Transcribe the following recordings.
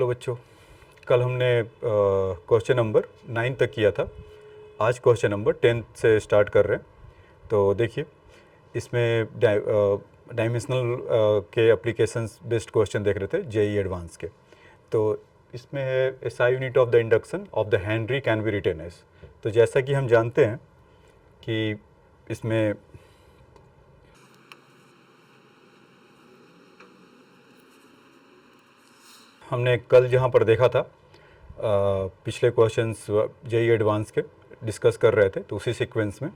Hello बच्चों, कल हमने क्वेश्चन नंबर 9 तक किया था। आज क्वेश्चन नंबर 10 से स्टार्ट कर रहे हैं। तो देखिए, इसमें डायमेंशनल के एप्लीकेशंस बेस्ड क्वेश्चन देख रहे थे, जेई एडवांस के। तो इसमें है SI unit of the induction of the henry can be written as. तो जैसा कि हम जानते हैं कि इसमें हमने कल जहाँ पर देखा था, पिछले क्वेश्चंस जेई एडवांस के डिस्कस कर रहे थे, तो उसी सीक्वेंस में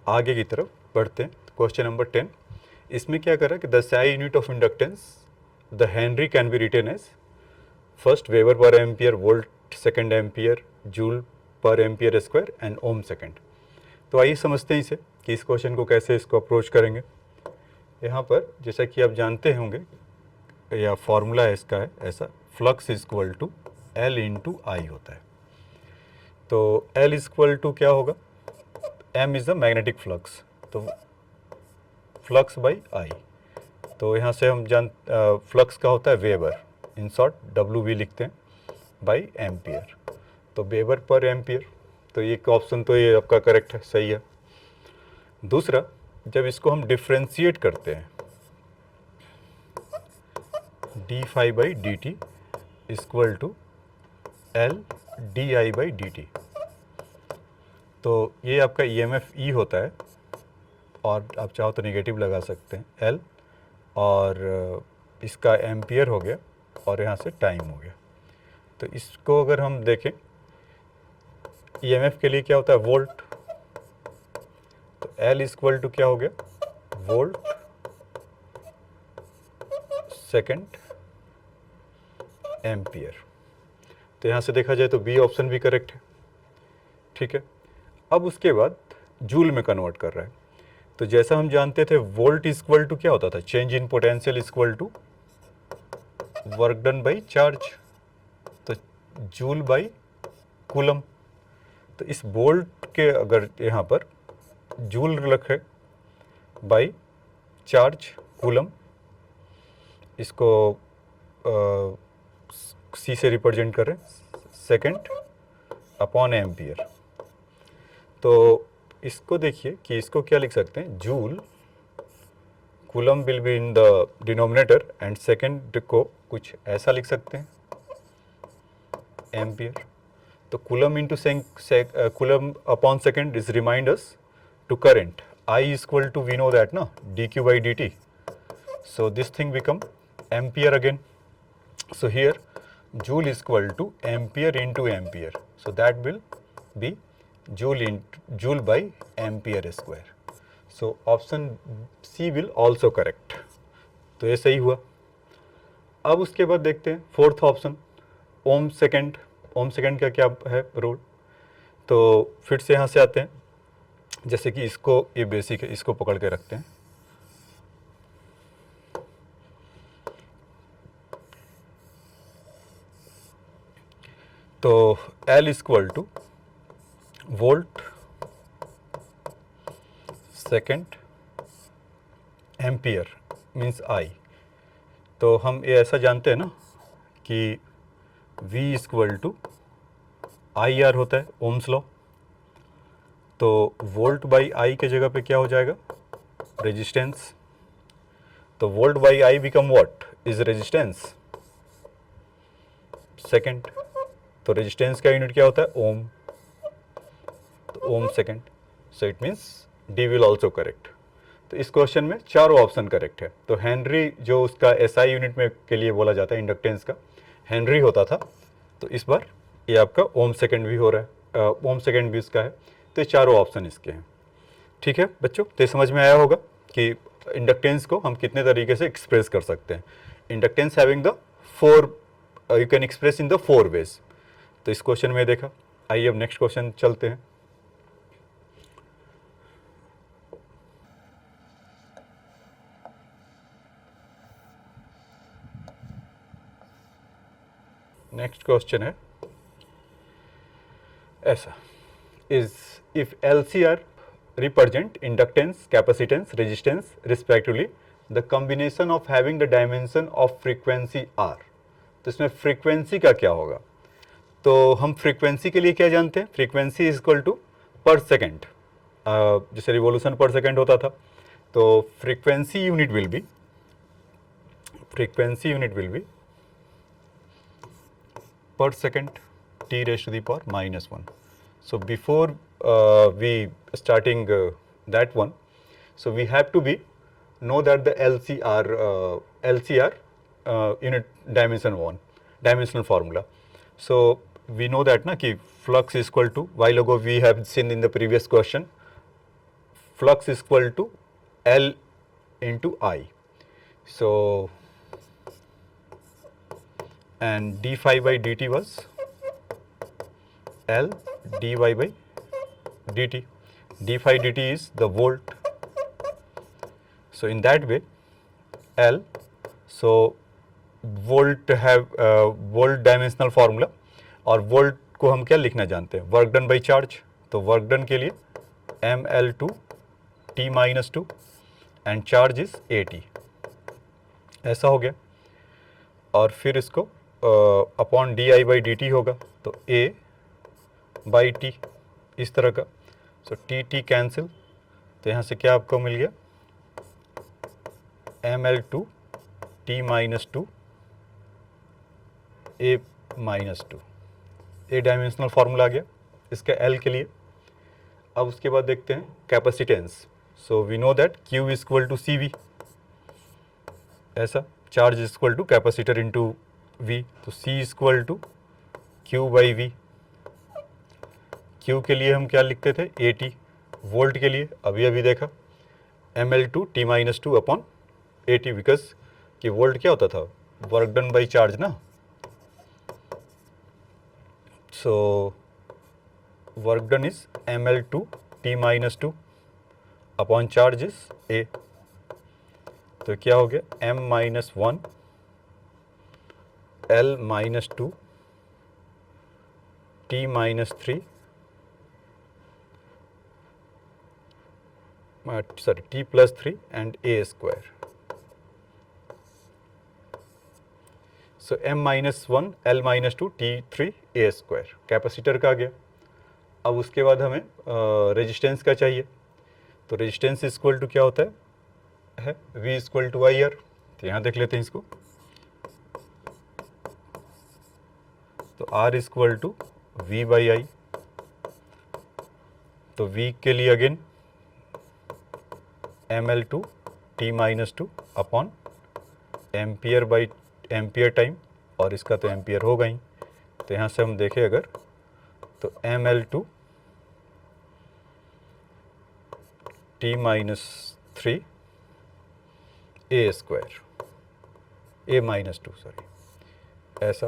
आगे की तरफ बढ़ते हैं। क्वेश्चन नंबर 10, इसमें क्या कर रहा है कि the SI unit of inductance the henry can be written as first weber per ampere, volt second ampere, joule per ampere square and ohm second. तो आइए समझते हैं इसे कि इस क्वेश्चन को कैसे इसको अप्रोच करेंगे। यहाँ पर जैसा कि आप जानते होंगे, या फॉर्मूला है इसका है ऐसा, flux is equal to L into I होता है। तो एल इज इक्वल टू क्या होगा, M is the magnetic flux, तो फ्लक्स बाई आई। तो यहाँ से हम फ्लक्स का होता है वेबर, इन शॉर्ट डब्ल्यू भी लिखते हैं, बाई एम्पियर। तो वेबर पर एम्पियर, तो ये ऑप्शन तो ये आपका करेक्ट है, सही है। दूसरा, जब इसको हम डिफ्रेंशिएट करते हैं, d phi by D t equal to L d I by D t, तो ये आपका ईएमएफ ई होता है, और आप चाहो तो नेगेटिव लगा सकते हैं एल, और इसका एम्पियर हो गया, और यहाँ से टाइम हो गया। तो इसको अगर हम देखें, ईएमएफ के लिए क्या होता है, वोल्ट, तो एल इक्वल टू क्या हो गया, वोल्ट सेकेंड एम्पियर। तो यहाँ से देखा जाए तो बी ऑप्शन भी करेक्ट है, ठीक है। अब उसके बाद जूल में कन्वर्ट कर रहा है। तो जैसा हम जानते थे, वोल्ट इक्वल टू क्या होता था, change in potential equal to work done by charge, तो जूल बाई कूलम। तो इस वोल्ट के अगर यहाँ पर जूल रखे बाई चार्ज कूलम, इसको सी से रिप्रेजेंट करें, सेकेंड अपॉन एम्पियर। तो इसको देखिए कि इसको क्या लिख सकते हैं, joule, coulomb will be in the denominator, and second को कुछ ऐसा लिख सकते हैं, एम्पियर। तो coulomb into coulomb upon second is remind us to current, I is equal to, we know that ना, D Q by D T, so this thing become ampere again. So here joule is equal to ampere into ampere, so that will be joule by ampere square. So option C will also correct. तो ये सही हुआ। अब उसके बाद देखते हैं fourth option, ओम second. ओम second का क्या है रूल, तो फिर से यहाँ से आते हैं, जैसे कि इसको, ये बेसिक है, इसको पकड़ के रखते हैं। तो L equal two volt second ampere means I। तो हम ये ऐसा जानते हैं ना कि V equal to I R होता है, ओम्स लॉ। तो वोल्ट बाई आई के जगह पे क्या हो जाएगा, रेजिस्टेंस। तो volt by I become what, is resistance second. तो रेजिस्टेंस का यूनिट क्या होता है, ओम, तो ohm second. So it means D will also correct. तो इस क्वेश्चन में चारों ऑप्शन करेक्ट है। तो हेनरी जो उसका एसआई यूनिट में के लिए बोला जाता है इंडक्टेंस का, हेनरी होता था, तो इस बार ये आपका ओम सेकेंड भी हो रहा है, ओम सेकेंड भी इसका है। तो ये चारों ऑप्शन इसके हैं, ठीक है बच्चों। तो ये समझ में आया होगा कि इंडक्टेंस को हम कितने तरीके से एक्सप्रेस कर सकते हैं। Inductance having the four, you can express in the four veg. तो इस क्वेश्चन में देखा। आइए अब नेक्स्ट क्वेश्चन चलते हैं। नेक्स्ट क्वेश्चन है ऐसा, is if LCR represent inductance, capacitance, resistance respectively, the combination of having the dimension of frequency R, तो इसमें फ्रीक्वेंसी का क्या होगा? तो हम फ्रीक्वेंसी के लिए क्या जानते हैं? फ्रीक्वेंसी इज इक्वल टू पर सेकेंड, जैसे रिवॉल्यूशन पर सेकेंड होता था, तो frequency unit will be per second t raised to the power minus 1. So before we starting that one, so we have to be know that the LCR unit dimensional formula. So we know that na ki flux is equal to, while ago we have seen in the previous question, flux is equal to L into I. So and d phi by dt was L dy by dt. d phi dt is the volt. So in that way L, so volt have volt dimensional formula, और volt को हम क्या लिखना जानते हैं? Work done by charge. तो work done के लिए ml2 t minus 2 and charge is at. ऐसा हो गया. और फिर इसको upon D I by D T होगा, तो a बाई टी इस तरह का. सो टी टी कैंसिल, तो यहाँ से क्या आपको मिल गया? ml2 t minus 2 a minus 2. A dimensional formula आ गया इसका L के लिए. अब उसके बाद देखते हैं capacitance. So we know that Q is equal to C V. ऐसा charge is equal to capacitor into V, तो C is equal to Q by V. Q के लिए हम क्या लिखते थे? AT. वोल्ट के लिए अभी अभी देखा ml2 t minus 2 upon AT, because कि वोल्ट क्या होता था? वर्क डन बाई चार्ज ना. So work done is ml2 t minus 2 upon charge is A. तो क्या हो गया? m minus 1 L minus 2 t minus 3 t plus 3 and a square. So m minus 1 L minus 2 t3 a square capacitor का आ गया. अब उसके बाद हमें रेजिस्टेंस का चाहिए. तो रेजिस्टेंस इक्वल टू क्या होता है? V equal to I R. तो यहाँ देख लेते हैं इसको. तो R equal to V by I. तो V के लिए again ml2 t minus 2 upon ampere by ampere time, और इसका तो एम्पियर होगा ही. तो यहाँ से हम देखें अगर, तो ml2 t minus 3 a square, a minus 2 sorry, ऐसा.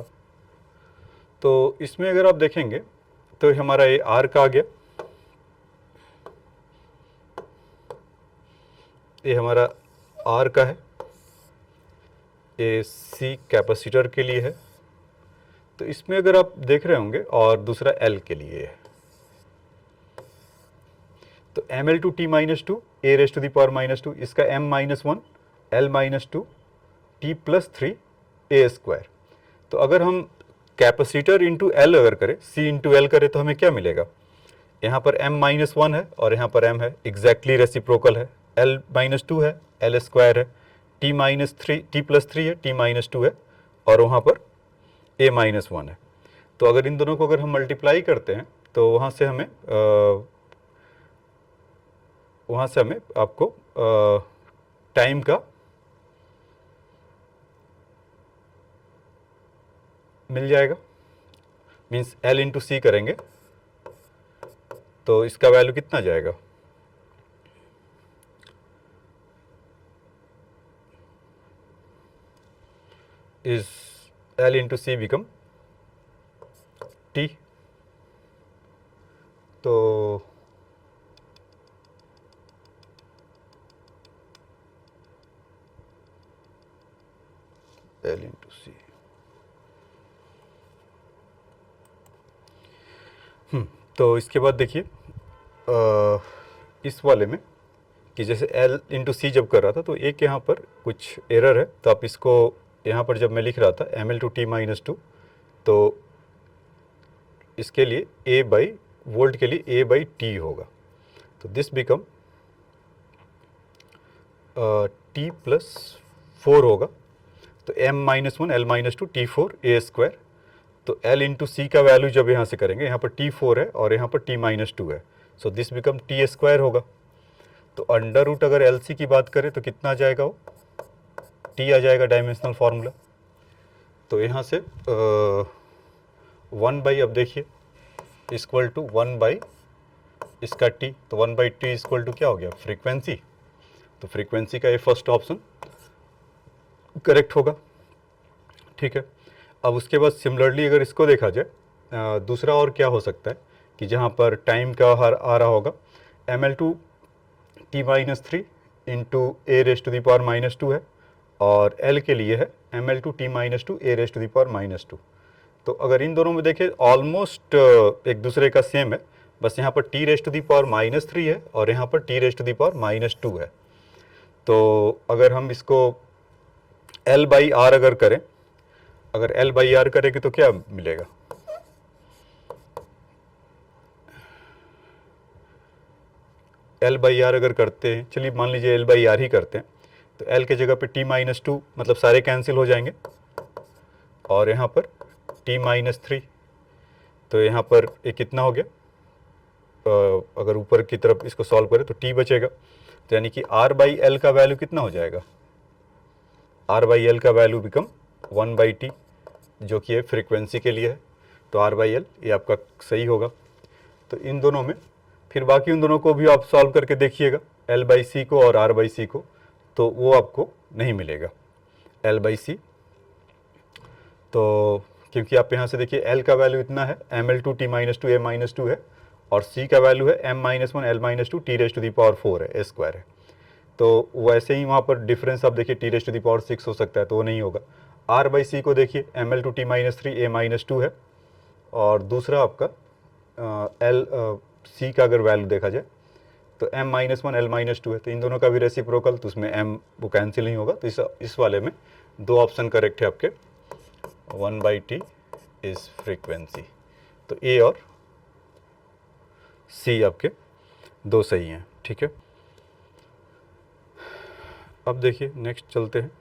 तो इसमें अगर आप देखेंगे तो हमारा ये R का आ गया, ये हमारा R का है, ये C कैपेसिटर के लिए है. तो इसमें अगर आप देख रहे होंगे, और दूसरा L के लिए है. तो ml2 t minus 2 a raise to the power minus 2, इसका m minus 1 L minus 2 t plus 3 a square. तो अगर हम कैपेसिटर इंटू L अगर करें, C इंटू L करें, तो हमें क्या मिलेगा? यहाँ पर m माइनस 1 है और यहाँ पर m है, एग्जैक्टली रेसिप्रोकल है. L माइनस 2 है, L स्क्वायर है, t माइनस 3 t प्लस 3 है, t माइनस 2 है, और वहाँ पर a माइनस 1 है. तो अगर इन दोनों को अगर हम मल्टीप्लाई करते हैं, तो वहाँ से हमें आपको टाइम का मिल जाएगा. मीन्स L इंटू सी करेंगे तो इसका वैल्यू कितना जाएगा? Is L into C become T. तो L इंटू सी. तो इसके बाद देखिए इस वाले में कि जैसे L इंटू सी जब कर रहा था, तो एक यहाँ पर कुछ एरर है, तो आप इसको यहाँ पर जब मैं लिख रहा था ml/t-2, तो इसके लिए A बाई वोल्ट के लिए A बाई टी होगा, तो दिस बिकम T प्लस 4 होगा, तो m-1 L-2 T4 A², तो L इंटू सी का वैल्यू जब यहाँ से करेंगे, यहाँ पर T4 है और यहाँ पर T-2 है, सो दिस बिकम T² होगा। तो अंडर रूट अगर LC की बात करें तो कितना आ जाएगा, वो T आ जाएगा डायमेंशनल फार्मूला। तो यहाँ से 1 बाई, अब देखिए इक्वल टू 1 बाई इसका T, तो 1 बाई टी इक्वल टू क्या हो गया, फ्रीक्वेंसी। तो फ्रीक्वेंसी का ये फर्स्ट ऑप्शन करेक्ट होगा, ठीक है। अब उसके बाद सिमिलरली अगर इसको देखा जाए, दूसरा और क्या हो सकता है कि जहाँ पर टाइम का आ रहा होगा ml/t-3 इंटू A⁻⁻2 है, और L के लिए है ml/t-2 A⁻⁻2। तो अगर इन दोनों में देखें ऑलमोस्ट एक दूसरे का सेम है, बस यहाँ पर T⁻³ है और यहाँ पर T⁻2 है। तो अगर हम इसको L/R अगर करें, अगर L/R करेंगे तो क्या मिलेगा, L/R अगर करते हैं, चलिए मान लीजिए L/R ही करते हैं, तो L के जगह पे T-2 मतलब सारे कैंसिल हो जाएंगे, और यहाँ पर T-3, तो यहाँ पर ये कितना हो गया, अगर ऊपर की तरफ इसको सॉल्व करें तो T बचेगा, तो यानी कि R/L का वैल्यू कितना हो जाएगा, R/L का वैल्यू बिकम 1/T, जो कि ये फ्रीक्वेंसी के लिए है, तो R/L ये आपका सही होगा। तो इन दोनों में फिर बाकी उन दोनों को भी आप सॉल्व करके देखिएगा, L/C को और R/C को, तो वो आपको नहीं मिलेगा L/C। तो क्योंकि आप यहाँ से देखिए L का वैल्यू इतना है ml/t-2 A-2 है, और C का वैल्यू है m-1 L-2 T⁻⁴ है, A² है। तो वैसे ही वहाँ पर डिफरेंस आप देखिए T⁻6 हो सकता है, तो वो नहीं होगा। R/C को देखिए ml/t-3 A-2 है, और दूसरा आपका C का अगर वैल्यू देखा जाए तो m-1 L-2 है, तो इन दोनों का भी रेसिप्रोकल, तो उसमें m वो कैंसिल नहीं होगा, तो इस वाले में दो ऑप्शन करेक्ट है आपके, 1/T इज फ्रीक्वेंसी, तो A और C आपके दो सही हैं, ठीक है। अब देखिए नेक्स्ट चलते हैं।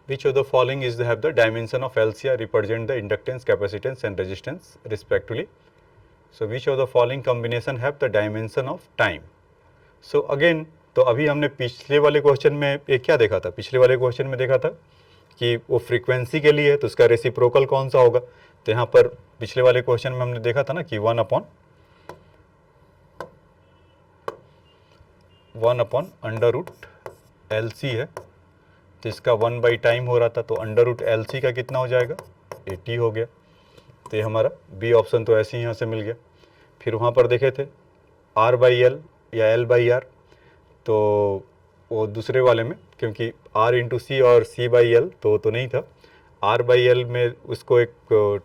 Which of the following is have the dimension of LCR represent the inductance, capacitance and resistance respectively? So which of the following combination have the dimension of time? So again, तो अभी हमने पिछले वाले question में एक क्या देखा था, पिछले वाले क्वेश्चन में देखा था कि वो फ्रीक्वेंसी के लिए है तो उसका रेसिप्रोकल कौन सा होगा। तो यहाँ पर पिछले वाले क्वेश्चन में हमने देखा था ना कि 1/√LC है, तो इसका 1 बाई टाइम हो रहा था, तो √LC का कितना हो जाएगा, 80 हो गया। तो ये हमारा बी ऑप्शन तो ऐसे ही यहाँ से मिल गया। फिर वहाँ पर देखे थे R/L या L/R, तो वो दूसरे वाले में क्योंकि R/C और C/L तो नहीं था, R/L में उसको एक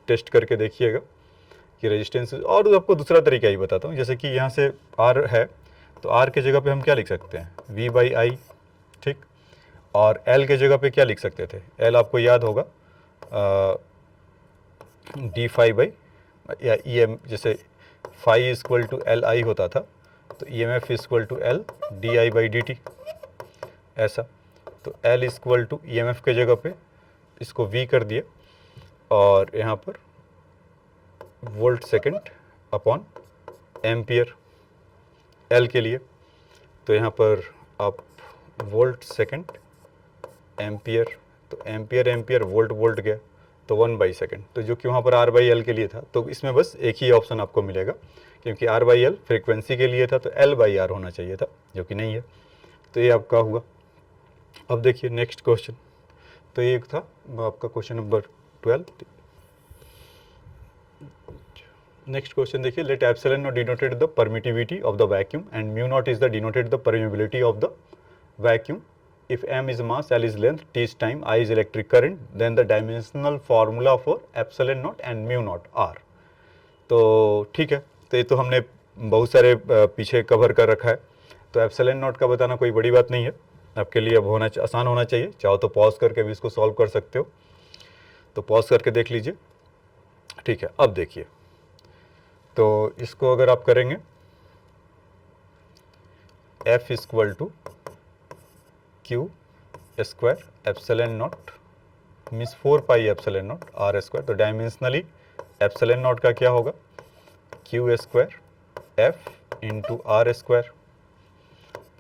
टेस्ट करके देखिएगा कि रेजिस्टेंस, और आपको दूसरा तरीका ही बताता हूँ। जैसे कि यहाँ से R है, तो R के जगह पे हम क्या लिख सकते हैं, V/I, ठीक। और L के जगह पे क्या लिख सकते थे, L आपको याद होगा d∅ या EM, जैसे phi इक्वल टू LI होता था, तो EMF equal to L di/dt ऐसा। तो L इक्वल टू EMF के जगह पे इसको V कर दिए, और यहाँ पर volt second upon ampere L के लिए, तो यहाँ पर आप वोल्ट सेकंड एम्पियर, तो एम्पियर वोल्ट गया, तो 1/सेकंड, तो जो कि वहाँ पर R/L के लिए था, तो इसमें बस एक ही ऑप्शन आपको मिलेगा, क्योंकि R/L फ्रीक्वेंसी के लिए था तो L/R होना चाहिए था, जो कि नहीं है, तो ये आपका हुआ। अब देखिए नेक्स्ट क्वेश्चन, तो ये था आपका क्वेश्चन नंबर 12। नेक्स्ट क्वेश्चन देखिए, let epsilon naught denoted the permittivity of the vacuum and mu naught is the denoted the permeability of the vacuum. If m is mass, L is length, T is time, I is electric current, then the dimensional formula for epsilon naught and mu naught are। तो ठीक है, तो ये तो हमने बहुत सारे पीछे कवर कर रखा है। तो एप्सिलॉन नॉट का बताना कोई बड़ी बात नहीं है आपके लिए, अब आसान होना चाहिए। चाहो तो पॉज करके भी इसको सॉल्व कर सकते हो, तो पॉज करके देख लीजिए। ठीक है, अब देखिए, तो इसको अगर आप करेंगे F equal to Q square epsilon naught means 4 pi epsilon naught R square, तो डायमेंशनली एप्सिलॉन नॉट का क्या होगा, Q square F into R square.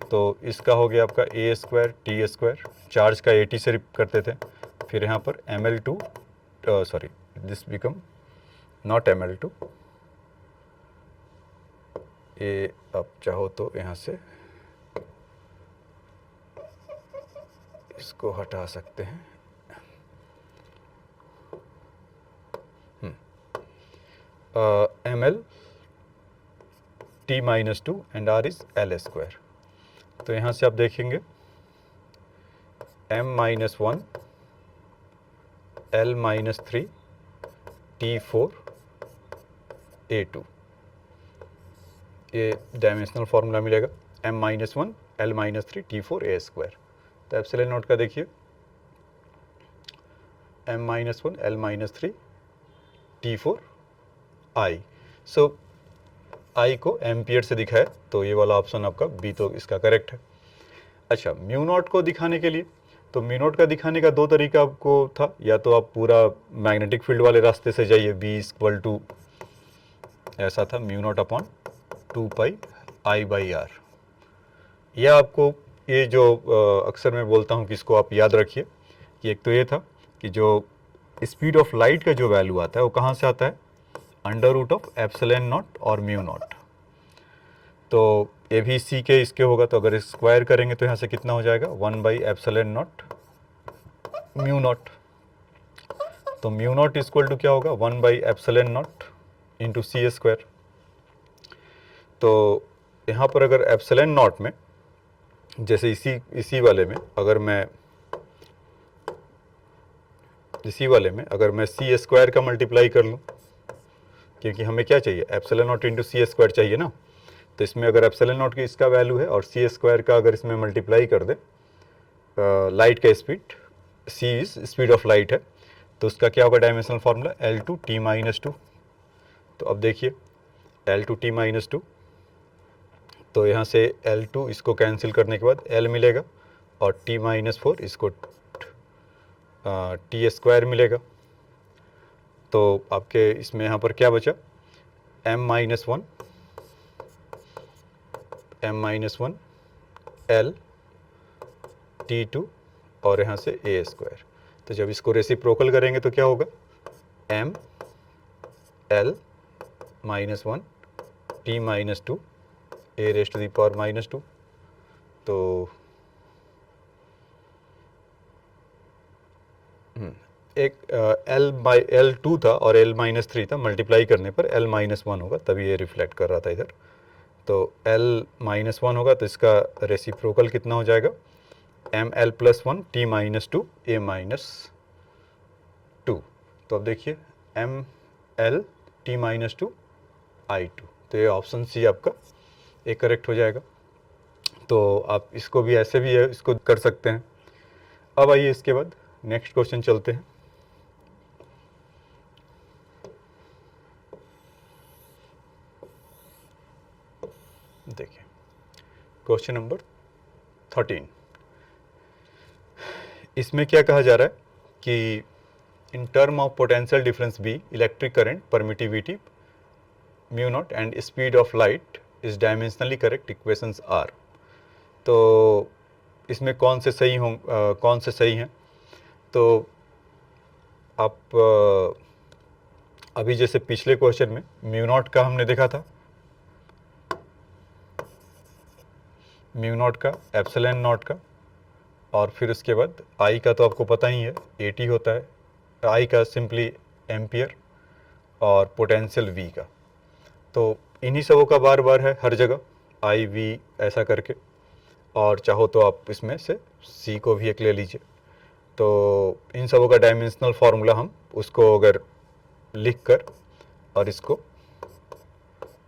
तो इसका हो गया आपका A square T square, charge का AT से करते थे, फिर यहाँ पर ml2 sorry this become not ml2, ये आप चाहो तो यहाँ से इसको हटा सकते हैं। ml t minus 2 and r is l square. तो यहाँ से आप देखेंगे m minus 1 l minus 3 t4 a2, ये डायमेंशनल फार्मूला मिलेगा, m minus 1 l minus 3 t4 a square. तो एप्सिलॉन नॉट का देखिए m minus 1 l minus 3 t4 i, so i को एम्पियर से दिखाए, तो ये वाला ऑप्शन आपका बी तो इसका करेक्ट है। अच्छा, म्यू नॉट को दिखाने के लिए, तो म्यू नॉट का दिखाने का दो तरीका आपको था, या तो आप पूरा मैग्नेटिक फील्ड वाले रास्ते से जाइए, बी इक्वल टू ऐसा था mu naught upon 2 pi I by R, या आपको ये जो अक्सर मैं बोलता हूँ कि इसको आप याद रखिए कि एक तो ये था कि जो स्पीड ऑफ लाइट का जो वैल्यू आता है वो कहाँ से आता है, under root of epsilon naught और म्यू नॉट। तो ये भी सी के इसके होगा, तो अगर स्क्वायर करेंगे तो यहाँ से कितना हो जाएगा 1 by epsilon naught mu naught. तो म्यू नॉट इक्वल टू क्या होगा 1 by epsilon naught into C square. तो यहाँ पर अगर एप्सिलॉन नॉट में, जैसे इसी वाले में अगर मैं सी स्क्वायर का मल्टीप्लाई कर लूँ, क्योंकि हमें क्या चाहिए, epsilon naught into C square चाहिए ना, तो इसमें अगर एप्सिलॉन नॉट की इसका वैल्यू है और सी स्क्वायर का अगर इसमें मल्टीप्लाई कर दे, लाइट का speed, C is speed of light है, तो उसका क्या होगा dimensional formula L2 t minus 2। तो अब देखिए L2 t माइनस 2, तो यहाँ से L2 इसको कैंसिल करने के बाद L मिलेगा, और t माइनस 4 इसको टी स्क्वायर मिलेगा। तो आपके इसमें यहाँ पर क्या बचा, m माइनस 1 L t2 और यहाँ से a स्क्वायर। तो जब इसको रेसिप्रोकल करेंगे तो क्या होगा, m L minus 1 t minus 2 a raised to the power minus 2। तो एक L2 था और L माइनस 3 था, मल्टीप्लाई करने पर L माइनस 1 होगा, तभी ये रिफ्लेक्ट कर रहा था इधर। तो L माइनस 1 होगा, तो इसका रेसिप्रोकल कितना हो जाएगा, m L plus 1 t minus 2 a minus 2। तो अब देखिए m L t minus 2 I2, तो ये ऑप्शन सी आपका एक करेक्ट हो जाएगा। तो आप इसको भी ऐसे भी इसको कर सकते हैं। अब आइए इसके बाद नेक्स्ट क्वेश्चन चलते हैं। देखिए क्वेश्चन नंबर 13, इसमें क्या कहा जा रहा है कि in term of potential difference B, electric current, permittivity mu naught and speed of light is dimensionally correct equations are. तो इसमें कौन से सही हैं, तो आप अभी जैसे पिछले क्वेश्चन में म्यू नॉट का हमने देखा था, म्यू नॉट का, एप्सिलॉन नॉट का, और फिर उसके बाद आई का तो आपको पता ही है AT होता है, आई का सिंपली एम्पियर, और पोटेंशियल V का। तो इन्हीं सबों का बार बार है हर जगह IV ऐसा करके, और चाहो तो आप इसमें से C को भी एक ले लीजिए। तो इन सबों का डायमेंशनल फार्मूला हम उसको अगर लिख कर और इसको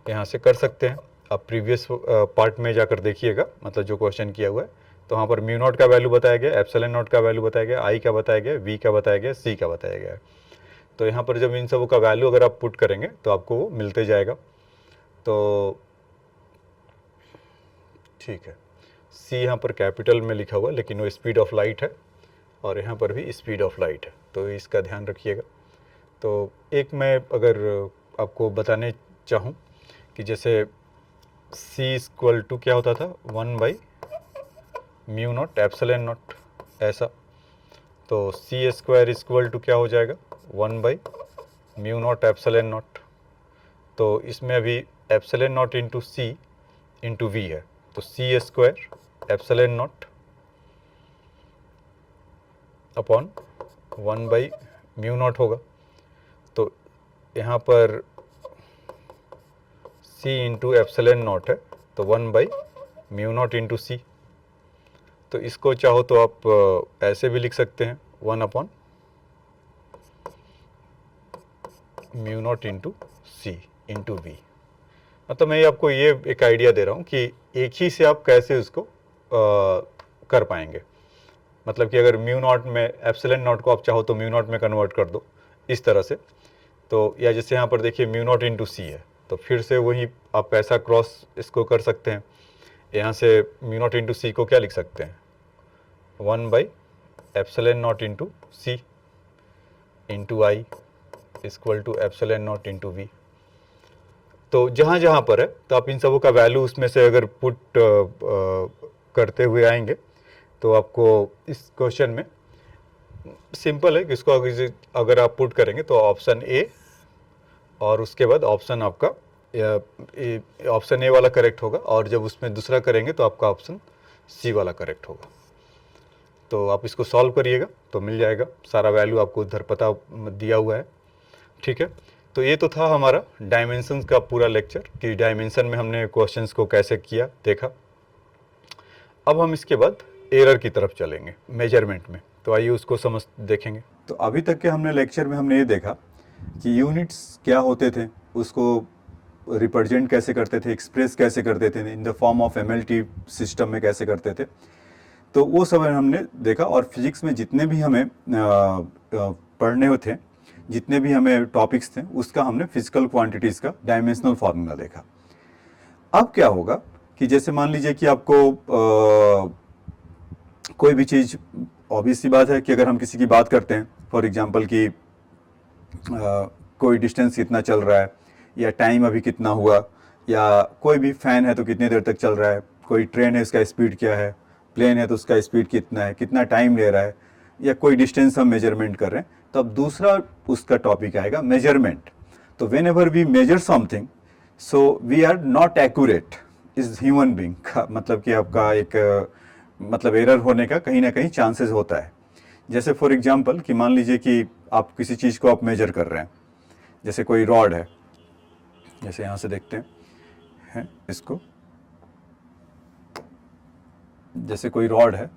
यहाँ से कर सकते हैं। आप प्रीवियस पार्ट में जाकर देखिएगा, मतलब जो क्वेश्चन किया हुआ है, तो वहाँ पर म्यू नॉट का वैल्यू बताया गया, एप्सिलॉन नॉट का वैल्यू बताया गया, आई का बताया गया, वी का बताया गया, सी का बताया गया है। तो यहाँ पर जब इन सबों का वैल्यू अगर आप पुट करेंगे तो आपको वो मिलते जाएगा। तो ठीक है, सी यहाँ पर कैपिटल में लिखा हुआ, लेकिन वो स्पीड ऑफ लाइट है, और यहाँ पर भी स्पीड ऑफ लाइट है, तो इसका ध्यान रखिएगा। तो एक मैं अगर आपको बताने चाहूँ कि जैसे सी इक्वल टू क्या होता था, 1/म्यू नॉट एप्सिलॉन नॉट, ऐसा। तो सी स्क्वायर इक्वल टू क्या हो जाएगा, 1/म्यू नॉट एप्सिलॉन नॉट। तो इसमें अभी epsilon naught into C into V है, तो C square epsilon naught upon 1/म्यू नॉट होगा। तो यहाँ पर c इंटू एप्सिलॉन नॉट है, तो 1/म्यू नॉट इंटू सी। तो इसको चाहो तो आप ऐसे भी लिख सकते हैं, 1/म्यू naught into C into V. मतलब मैं आपको ये एक आइडिया दे रहा हूँ कि एक ही से आप कैसे उसको कर पाएंगे। मतलब कि अगर म्यू नॉट में एप्सिलॉन नॉट को आप चाहो तो म्यू नॉट में कन्वर्ट कर दो इस तरह से। तो या जैसे यहाँ पर देखिए म्यू नॉट इंटू सी है, तो फिर से वही आप ऐसा क्रॉस इसको कर सकते हैं। यहाँ से म्यू नॉट इंटू सी को क्या लिख सकते हैं, 1/एप्सिलॉन naught into C into I equal to epsilon naught into V. तो जहाँ जहाँ पर है तो आप इन सबों का वैल्यू उसमें से अगर पुट करते हुए आएंगे तो आपको इस क्वेश्चन में सिंपल है कि इसको अगर आप पुट करेंगे तो ऑप्शन ए और उसके बाद ऑप्शन आपका ऑप्शन ए वाला करेक्ट होगा, और जब उसमें दूसरा करेंगे तो आपका ऑप्शन सी वाला करेक्ट होगा। तो आप इसको सॉल्व करिएगा तो मिल जाएगा, सारा वैल्यू आपको उधर पता दिया हुआ है। ठीक है, तो ये तो था हमारा डायमेंशंस का पूरा लेक्चर कि डायमेंशन में हमने क्वेश्चंस को कैसे किया देखा। अब हम इसके बाद एरर की तरफ चलेंगे मेजरमेंट में, तो आइए उसको समझ देखेंगे। तो अभी तक के हमने लेक्चर में हमने ये देखा कि यूनिट्स क्या होते थे, उसको रिप्रेजेंट कैसे करते थे, एक्सप्रेस कैसे करते थे, in the form of MLT system में कैसे करते थे, तो वो सब हमने देखा। और फिजिक्स में जितने भी हमें पढ़ने थे, जितने भी हमें टॉपिक्स थे, उसका हमने फिजिकल क्वांटिटीज़ का डायमेंशनल फार्मूला देखा। अब क्या होगा कि जैसे मान लीजिए कि आपको कोई भी चीज़, ऑब्वियस सी बात है कि अगर हम किसी की बात करते हैं, फॉर एग्जांपल कि कोई डिस्टेंस कितना चल रहा है, या टाइम अभी कितना हुआ, या कोई भी फ़ैन है तो कितनी देर तक चल रहा है, कोई ट्रेन है उसका स्पीड क्या है, प्लेन है तो उसका स्पीड कितना है, कितना टाइम ले रहा है, या कोई डिस्टेंस हम मेजरमेंट कर रहे हैं, तो अब दूसरा उसका टॉपिक आएगा मेजरमेंट। तो whenever we measure something, so we are not accurate is human being का मतलब कि आपका एक मतलब एरर होने का कहीं ना कहीं चांसेस होता है। जैसे फॉर एग्जांपल कि मान लीजिए कि आप किसी चीज़ को आप मेजर कर रहे हैं, जैसे कोई रॉड है, जैसे यहाँ से देखते हैं इसको, जैसे कोई रॉड है,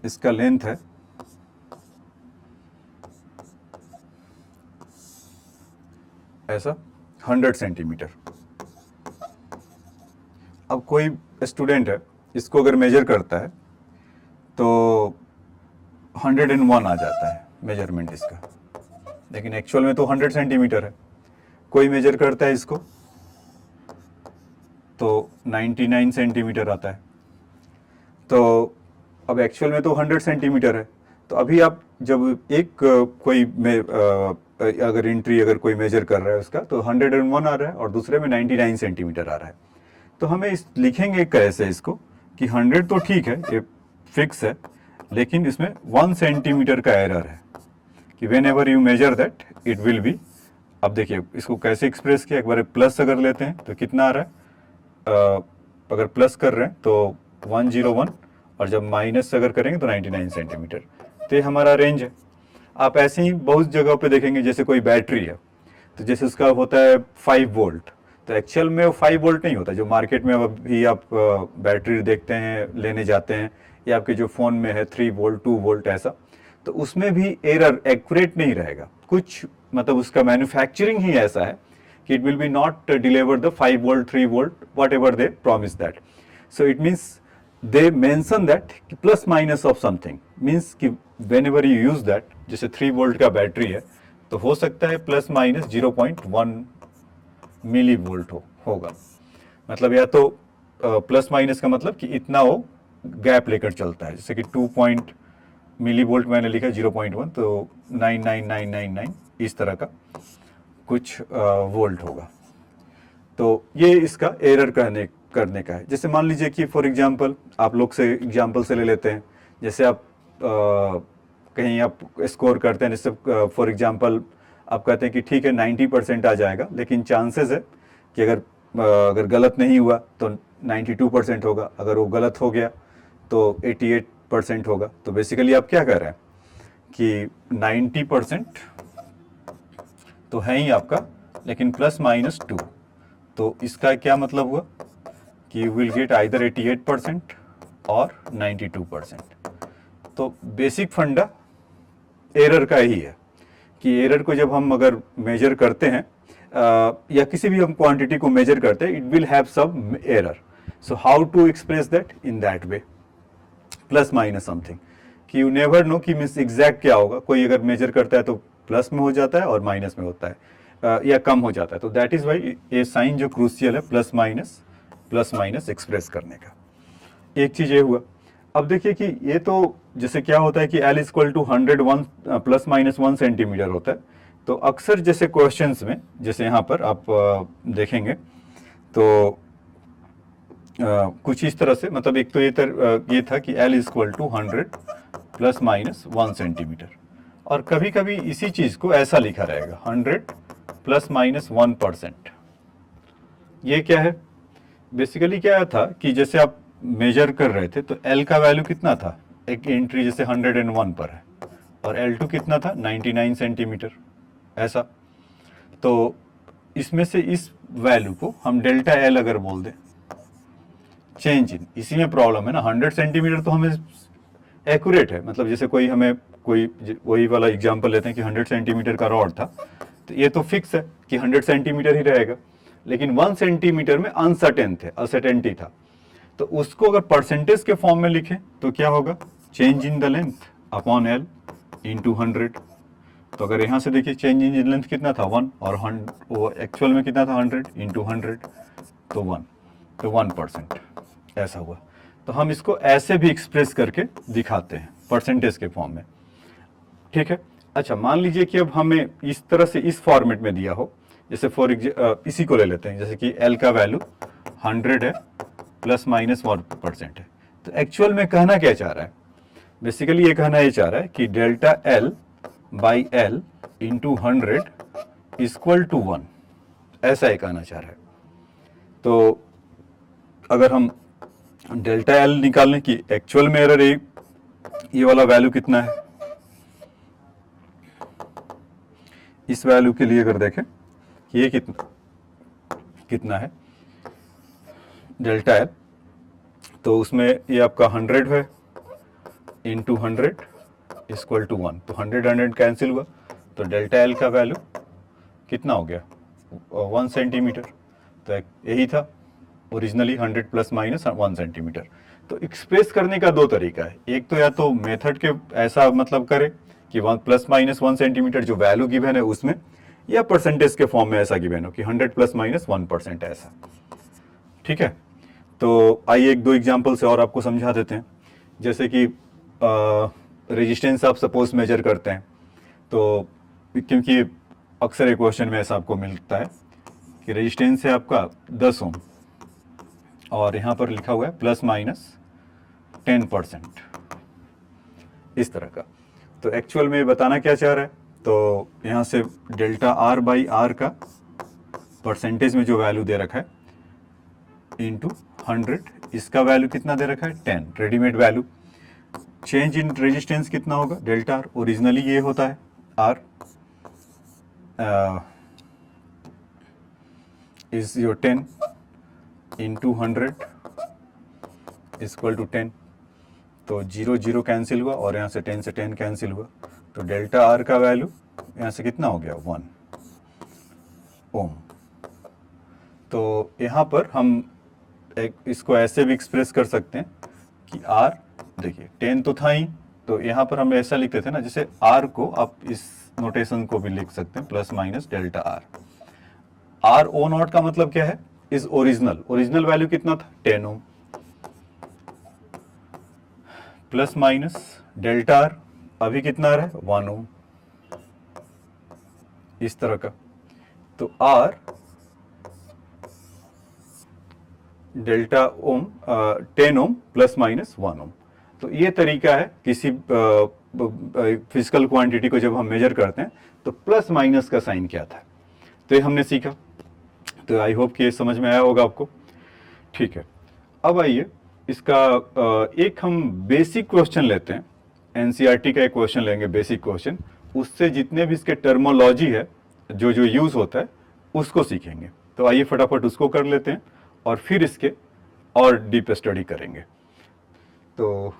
इसका लेंथ है ऐसा 100 सेंटीमीटर। अब कोई स्टूडेंट है, इसको अगर मेजर करता है तो 101 आ जाता है मेजरमेंट इसका, लेकिन एक्चुअल में तो 100 सेंटीमीटर है। कोई मेजर करता है इसको तो 99 सेंटीमीटर आता है। तो अब एक्चुअल में तो 100 सेंटीमीटर है। तो अभी आप जब एक कोई अगर एंट्री अगर कोई मेजर कर रहा है उसका, तो 101 आ रहा है और दूसरे में 99 सेंटीमीटर आ रहा है। तो हमें इस लिखेंगे कैसे इसको कि 100 तो ठीक है, ये फिक्स है, लेकिन इसमें 1 सेंटीमीटर का एरर है कि whenever you measure that it will be. अब देखिए इसको कैसे एक्सप्रेस किया, एक बार प्लस अगर लेते हैं तो कितना आ रहा है, अगर प्लस कर रहे हैं तो 101, और जब माइनस अगर करेंगे तो 99 सेंटीमीटर। तो ये हमारा रेंज है। आप ऐसे ही बहुत जगह पे देखेंगे, जैसे कोई बैटरी है तो जैसे उसका होता है 5 वोल्ट, तो एक्चुअल में वो 5 वोल्ट नहीं होता। जो मार्केट में अभी आप बैटरी देखते हैं, लेने जाते हैं, या आपके जो फ़ोन में है 3 वोल्ट 2 वोल्ट ऐसा, तो उसमें भी एरर एक्यूरेट नहीं रहेगा कुछ, मतलब उसका मैन्युफैक्चरिंग ही ऐसा है कि it will be not deliver the 5 volt 3 volt whatever they promise that. So it means they mention that plus minus of something means कि whenever you use that, जैसे 3 volt का बैटरी है तो हो सकता है प्लस माइनस 0.1 मिली वोल्ट होगा, मतलब या तो प्लस माइनस का मतलब कि इतना वो गैप लेकर चलता है, जैसे कि 2 मिली वोल्ट मैंने लिखा 0.1 तो 99999 इस तरह का कुछ वोल्ट होगा। तो ये इसका एरर करने का है। जैसे मान लीजिए कि फॉर एग्जांपल आप लोग से एग्जांपल से ले लेते हैं, जैसे आप कहीं आप स्कोर करते हैं, जैसे फॉर एग्जांपल आप कहते हैं कि ठीक है 90% आ जाएगा, लेकिन चांसेस है कि अगर गलत नहीं हुआ तो 92% होगा, अगर वो गलत हो गया तो 88% होगा। तो बेसिकली आप क्या कर रहे हैं कि 90% तो है ही आपका, लेकिन प्लस माइनस 2, तो इसका क्या मतलब हुआ कि यू विल गेट आइदर 88% और 92%। तो बेसिक फंडा एरर का ही है कि एरर को जब हम अगर मेजर करते हैं या किसी भी हम क्वांटिटी को मेजर करते हैं, it will have some error. So how to express that in that way, plus minus something, कि यू नेवर नो कि मीन्स एग्जैक्ट क्या होगा। कोई अगर मेजर करता है तो प्लस में हो जाता है और माइनस में होता है या कम हो जाता है। तो दैट इज वाई ये साइन जो क्रूशियल है प्लस माइनस एक्सप्रेस करने का। एक चीज ये हुआ। अब देखिए कि ये तो जैसे क्या होता है कि L equal to 101 plus minus 1 centimetre होता है। तो अक्सर जैसे क्वेश्चंस में, जैसे यहाँ पर आप देखेंगे तो कुछ इस तरह से, मतलब एक तो ये था कि L equal to 100 plus minus 1 centimetre, और कभी कभी इसी चीज को ऐसा लिखा रहेगा 100 प्लस माइनस 1%। ये क्या है? बेसिकली क्या था कि जैसे आप मेजर कर रहे थे तो L का वैल्यू कितना था, एक एंट्री जैसे 101 पर है, और L2 कितना था 99 सेंटीमीटर ऐसा। तो इसमें से इस वैल्यू को हम डेल्टा L अगर बोल दें, चेंज इन, इसी में प्रॉब्लम है ना। 100 सेंटीमीटर तो हमें एक्यूरेट है, मतलब जैसे कोई वही वाला एग्जांपल लेते हैं कि 100 सेंटीमीटर का रॉड था, तो ये तो फिक्स है कि 100 सेंटीमीटर ही रहेगा, लेकिन 1 सेंटीमीटर में अनसर्टेनिटी था। तो उसको अगर परसेंटेज के फॉर्म में लिखें तो क्या होगा, change in the length upon L into 100। तो अगर यहाँ से देखिए चेंज इन लेंथ कितना था 1, और वो एक्चुअल में कितना था 100 इंटू 100 तो 1, तो 1% ऐसा हुआ। तो हम इसको ऐसे भी एक्सप्रेस करके दिखाते हैं परसेंटेज के फॉर्म में, ठीक है। अच्छा, मान लीजिए कि अब हमें इस तरह से इस फॉर्मेट में दिया हो, जैसे इसी को ले लेते हैं, जैसे कि L का वैल्यू 100 है प्लस माइनस 1% है। तो एक्चुअल में कहना क्या चाह रहा है, बेसिकली ये कहना ये चाह रहा है कि delta L by L into 100 equal to 1, ऐसा ही कहना चाह रहा है। तो अगर हम डेल्टा L निकालने की एक्चुअल में एरर ये वाला वैल्यू कितना है, इस वैल्यू के लिए अगर देखें कि ये कितना है डेल्टा L, तो उसमें ये आपका 100 है इंटू 100 इक्वल टू 1, तो 100 कैंसिल हुआ, तो डेल्टा L का वैल्यू कितना हो गया 1 सेंटीमीटर। तो यही था ओरिजिनली 100 प्लस माइनस 1 सेंटीमीटर। तो एक्सप्रेस करने का दो तरीका है, एक तो या तो मेथड के ऐसा मतलब करे कि 1 प्लस माइनस 1 सेंटीमीटर जो वैल्यू गिवन है उसमें, या परसेंटेज के फॉर्म में ऐसा गिवन हो कि 100 प्लस माइनस 1% ऐसा, ठीक है। तो आइए एक दो एग्जांपल से और आपको समझा देते हैं। जैसे कि रेजिस्टेंस आप सपोज मेजर करते हैं, तो क्योंकि अक्सर एक क्वेश्चन में ऐसा आपको मिलता है कि रेजिस्टेंस है आपका 10 ओम और यहाँ पर लिखा हुआ है प्लस माइनस 10% इस तरह का। तो एक्चुअल में बताना क्या चाह रहा है, तो यहाँ से डेल्टा R बाई R का परसेंटेज में जो वैल्यू दे रखा है इंटू 100, इसका वैल्यू कितना दे रखा है 10 readymade value. Change in resistance कितना होगा डेल्टा R, ओरिजिनली ये होता है R is your 10 into 100 equal to 10, तो 0 0 कैंसिल हुआ और यहाँ से 10 कैंसिल हुआ, तो डेल्टा R का वैल्यू यहाँ से कितना हो गया 1 ओम, तो यहाँ पर हम एक इसको ऐसे भी एक्सप्रेस कर सकते हैं कि r, देखिए 10 तो था ही, तो यहाँ पर हम ऐसा लिखते थे ना, जैसे r को आप इस नोटेशन को भी लिख सकते हैं plus minus delta r O naught का मतलब क्या है, इज ओरिजिनल, ओरिजिनल वैल्यू कितना था 10 ओम, प्लस माइनस डेल्टा r अभी कितना आ रहा है 1 ओम, इस तरह का। तो r डेल्टा ओम 10 ओम प्लस माइनस 1 ओम। तो ये तरीका है किसी फिजिकल क्वांटिटी को जब हम मेजर करते हैं तो प्लस माइनस का साइन क्या था, तो ये हमने सीखा। तो आई होप कि ये समझ में आया होगा आपको। ठीक है, अब आइए इसका एक हम बेसिक क्वेश्चन लेते हैं, एनसीईआरटी का एक क्वेश्चन लेंगे बेसिक क्वेश्चन, उससे जितने भी इसके टर्मोलॉजी है जो जो यूज होता है उसको सीखेंगे। तो आइए फटाफट उसको कर लेते हैं और फिर इसके और डीप स्टडी करेंगे। तो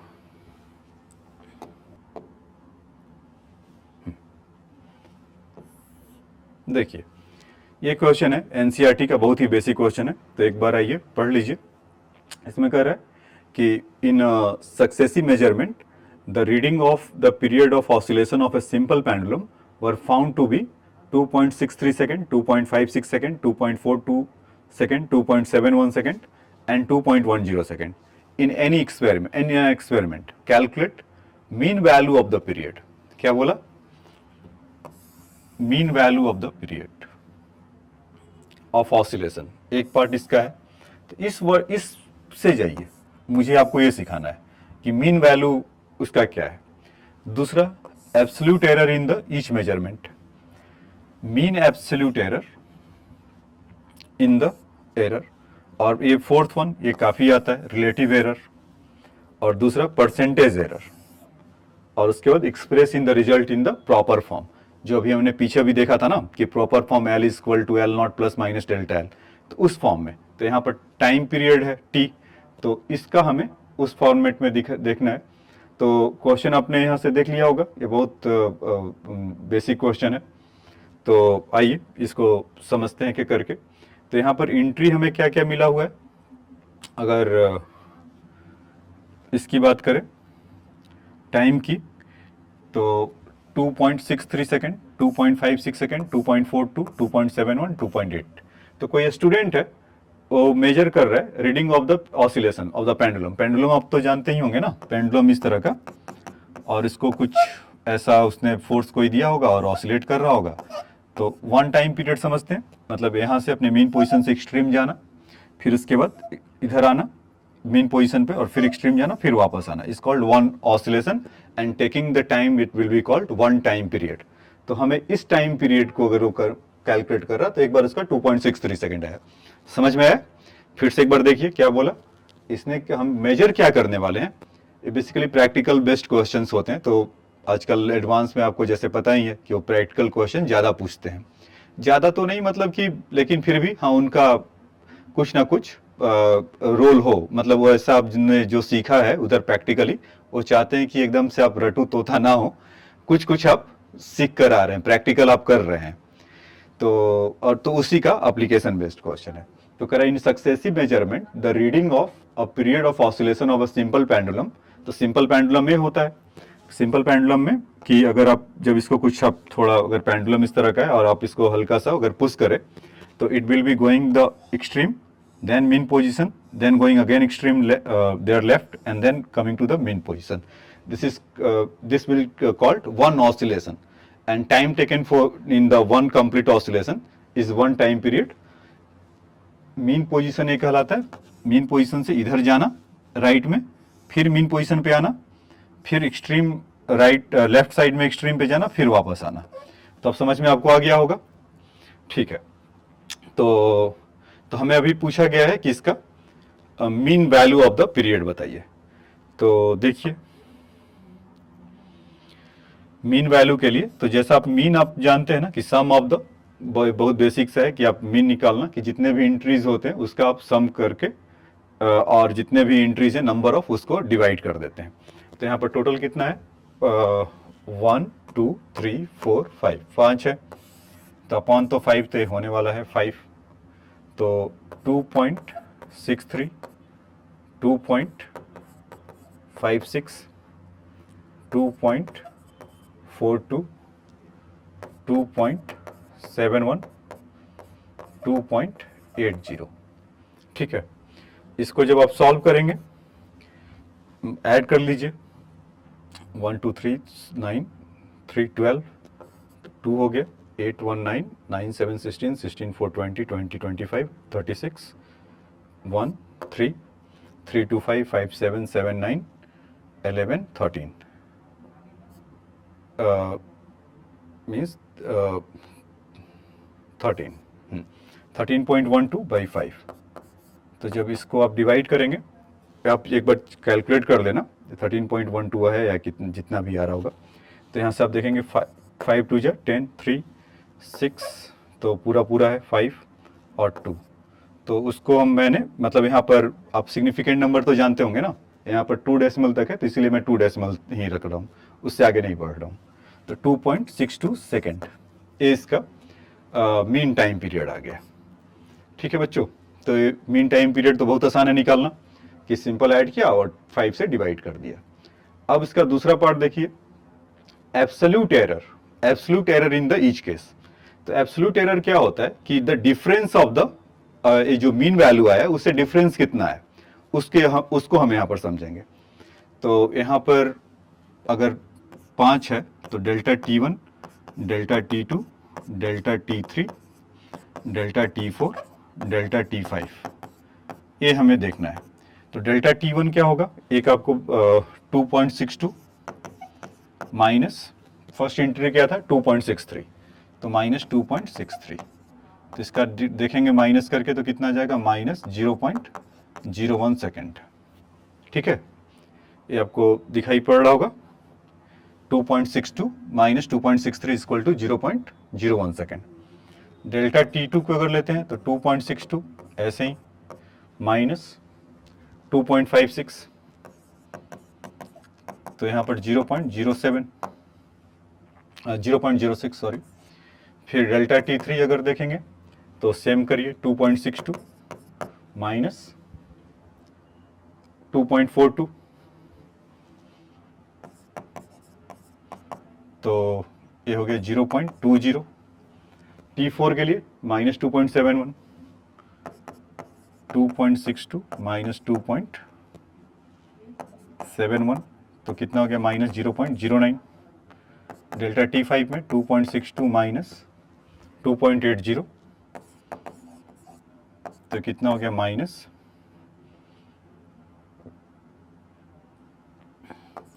देखिए ये क्वेश्चन है एनसीईआरटी का, बहुत ही बेसिक क्वेश्चन है, तो एक बार आइए पढ़ लीजिए। इसमें कह रहा है कि in successive measurement the reading of the period of oscillation of a simple pendulum were found to be 2.63 second, 2.56 second, 2.42 second, 2.71 second and 2.10 second in any experiment calculate mean value of the period। क्या बोला, mean value of the period of oscillation, एक part इसका है। तो इससे जाइए, मुझे आपको ये सिखाना है कि मीन वैल्यू उसका क्या है। दूसरा absolute error in the each measurement, mean absolute error in the error, और ये फोर्थ वन ये काफी आता है रिलेटिव एरर, और दूसरा परसेंटेज एरर, और उसके बाद express in the result in the proper form, जो अभी हमने पीछे भी देखा था ना कि proper form L equal to L naught plus minus delta L, तो उस फॉर्म में। तो यहाँ पर टाइम पीरियड है T, तो इसका हमें उस फॉर्मेट में देखना है। तो क्वेश्चन आपने यहाँ से देख लिया होगा, ये बहुत बेसिक क्वेश्चन है। तो आइए इसको समझते हैं कि करके। तो यहाँ पर एंट्री हमें क्या क्या मिला हुआ है, अगर इसकी बात करें टाइम की, तो 2.63 सेकेंड, 2.56 सेकेंड, 2.42, 2.71, 2.8। तो कोई स्टूडेंट है वो मेजर कर रहा है reading of the oscillation of the pendulum. Pendulum आप तो जानते ही होंगे ना, पेंडुलम इस तरह का, और इसको कुछ ऐसा उसने फोर्स कोई दिया होगा और ऑसिलेट कर रहा होगा। तो वन टाइम पीरियड समझते हैं, मतलब यहाँ से अपने मेन पोजीशन से एक्सट्रीम जाना, फिर उसके बाद इधर आना मेन पोजीशन पे, और फिर एक्सट्रीम जाना, फिर वापस आना, is called one oscillation, and taking the time it will be called one time period. तो हमें इस टाइम पीरियड को अगर वो कैलकुलेट कर रहा, तो एक बार उसका 2.63 सेकेंड आया। समझ में आया? फिर से एक बार देखिए क्या बोला इसने, कि हम मेजर क्या करने वाले हैं। ये बेसिकली प्रैक्टिकल बेस्ड क्वेश्चंस होते हैं। तो आजकल एडवांस में आपको जैसे पता ही है कि वो प्रैक्टिकल क्वेश्चन ज़्यादा पूछते हैं, ज़्यादा तो नहीं मतलब कि, लेकिन फिर भी हाँ उनका कुछ ना कुछ रोल हो, मतलब वो ऐसा आपने जो सीखा है उधर प्रैक्टिकली, वो चाहते हैं कि एकदम से आप रटू तोता ना हो, कुछ कुछ आप सीख कर आ रहे हैं, प्रैक्टिकल आप कर रहे हैं। तो और तो उसी का एप्लीकेशन बेस्ड क्वेश्चन है। तो कह रहा है इन successive measurement the reading of a period of oscillation of a simple pendulum. तो सिंपल पेंडुलम में होता है, सिंपल पेंडुलम में कि अगर आप जब इसको कुछ आप थोड़ा, अगर पेंडुलम इस तरह का है और आप इसको हल्का सा अगर पुश करें, तो it will be going the extreme, then mean position, then going again extreme their left, and then coming to the mean position. This will called one oscillation, and time taken for in the one complete oscillation is one time period. mean position एक कहलाता है, mean position से इधर जाना right में, फिर mean position पे आना, फिर एक्सट्रीम राइट लेफ्ट साइड में एक्सट्रीम पे जाना, फिर वापस आना। तो अब समझ में आपको आ गया होगा, ठीक है। तो हमें अभी पूछा गया है कि इसका mean value of the period बताइए। तो देखिए मीन वैल्यू के लिए, तो जैसा आप मीन आप जानते हैं ना कि सम ऑफ द, बहुत बेसिक सा है कि आप मीन निकालना कि जितने भी एंट्रीज होते हैं उसका आप सम करके और जितने भी एंट्रीज है नंबर ऑफ उसको डिवाइड कर देते हैं। तो यहाँ पर टोटल कितना है 1 2 3 4 5 है, तो अपॉन तो 5 तो होने वाला है 5, तो 2.63, 2.56, 2.42, 2.71, 2.80। ठीक है, इसको जब आप सॉल्व करेंगे ऐड कर लीजिए, 1 2 3 9 3 12, 2 हो गया, 8 1 9 9 7 16 16 4 20 20 25 36 1 3 3 2 5 5 7 7 9 11 13 मीन्स 13.12 बाई 5। तो जब इसको आप डिवाइड करेंगे, आप एक बार कैलकुलेट कर लेना 13.12 है या कितना जितना भी आ रहा होगा। तो यहाँ से आप देखेंगे 5 2 जा 10, 3 6, तो पूरा पूरा है 5 और 2। तो उसको मैंने मतलब यहाँ पर आप सिग्निफिकेंट नंबर तो जानते होंगे ना, यहाँ पर 2 डेसिमल तक है तो इसीलिए मैं 2 डेसिमल ही रख रहा हूँ, उससे आगे नहीं बढ़ रहा हूँ। तो 2.62 सेकेंड ये इसका मीन टाइम पीरियड आ गया। ठीक है बच्चों, तो मीन टाइम पीरियड तो बहुत आसान है निकालना, कि सिंपल ऐड किया और 5 से डिवाइड कर दिया। अब इसका दूसरा पार्ट देखिए, absolute error in the each case. तो एब्सोल्यूट एरर क्या होता है कि द डिफरेंस ऑफ द ये जो मीन वैल्यू आया उससे डिफरेंस कितना है उसको हम यहाँ पर समझेंगे। तो यहाँ पर अगर 5 है तो delta T1, delta T2, delta T3, delta T4, delta T5, ये हमें देखना है। तो डेल्टा T1 क्या होगा, एक आपको 2.62 माइनस फर्स्ट एंट्री क्या था 2.63, तो माइनस 2.63। तो इसका देखेंगे माइनस करके तो कितना आ जाएगा, माइनस 0.01 सेकेंड। ठीक है, ये आपको दिखाई पड़ रहा होगा, 2.62 minus 2.63 equal to 0.01 second. Delta T2 को अगर लेते हैं तो 2.62 ऐसे ही माइनस 2.56, तो यहाँ पर 0.06 सॉरी। फिर डेल्टा T3 अगर देखेंगे तो सेम करिए, 2.62 माइनस 2.42, तो ये हो गया 0.20। T4 के लिए माइनस 2.71, 2.62 माइनस 2.71, तो कितना हो गया, माइनस 0.09। डेल्टा T5 में 2.62 माइनस 2.80, तो कितना हो गया, माइनस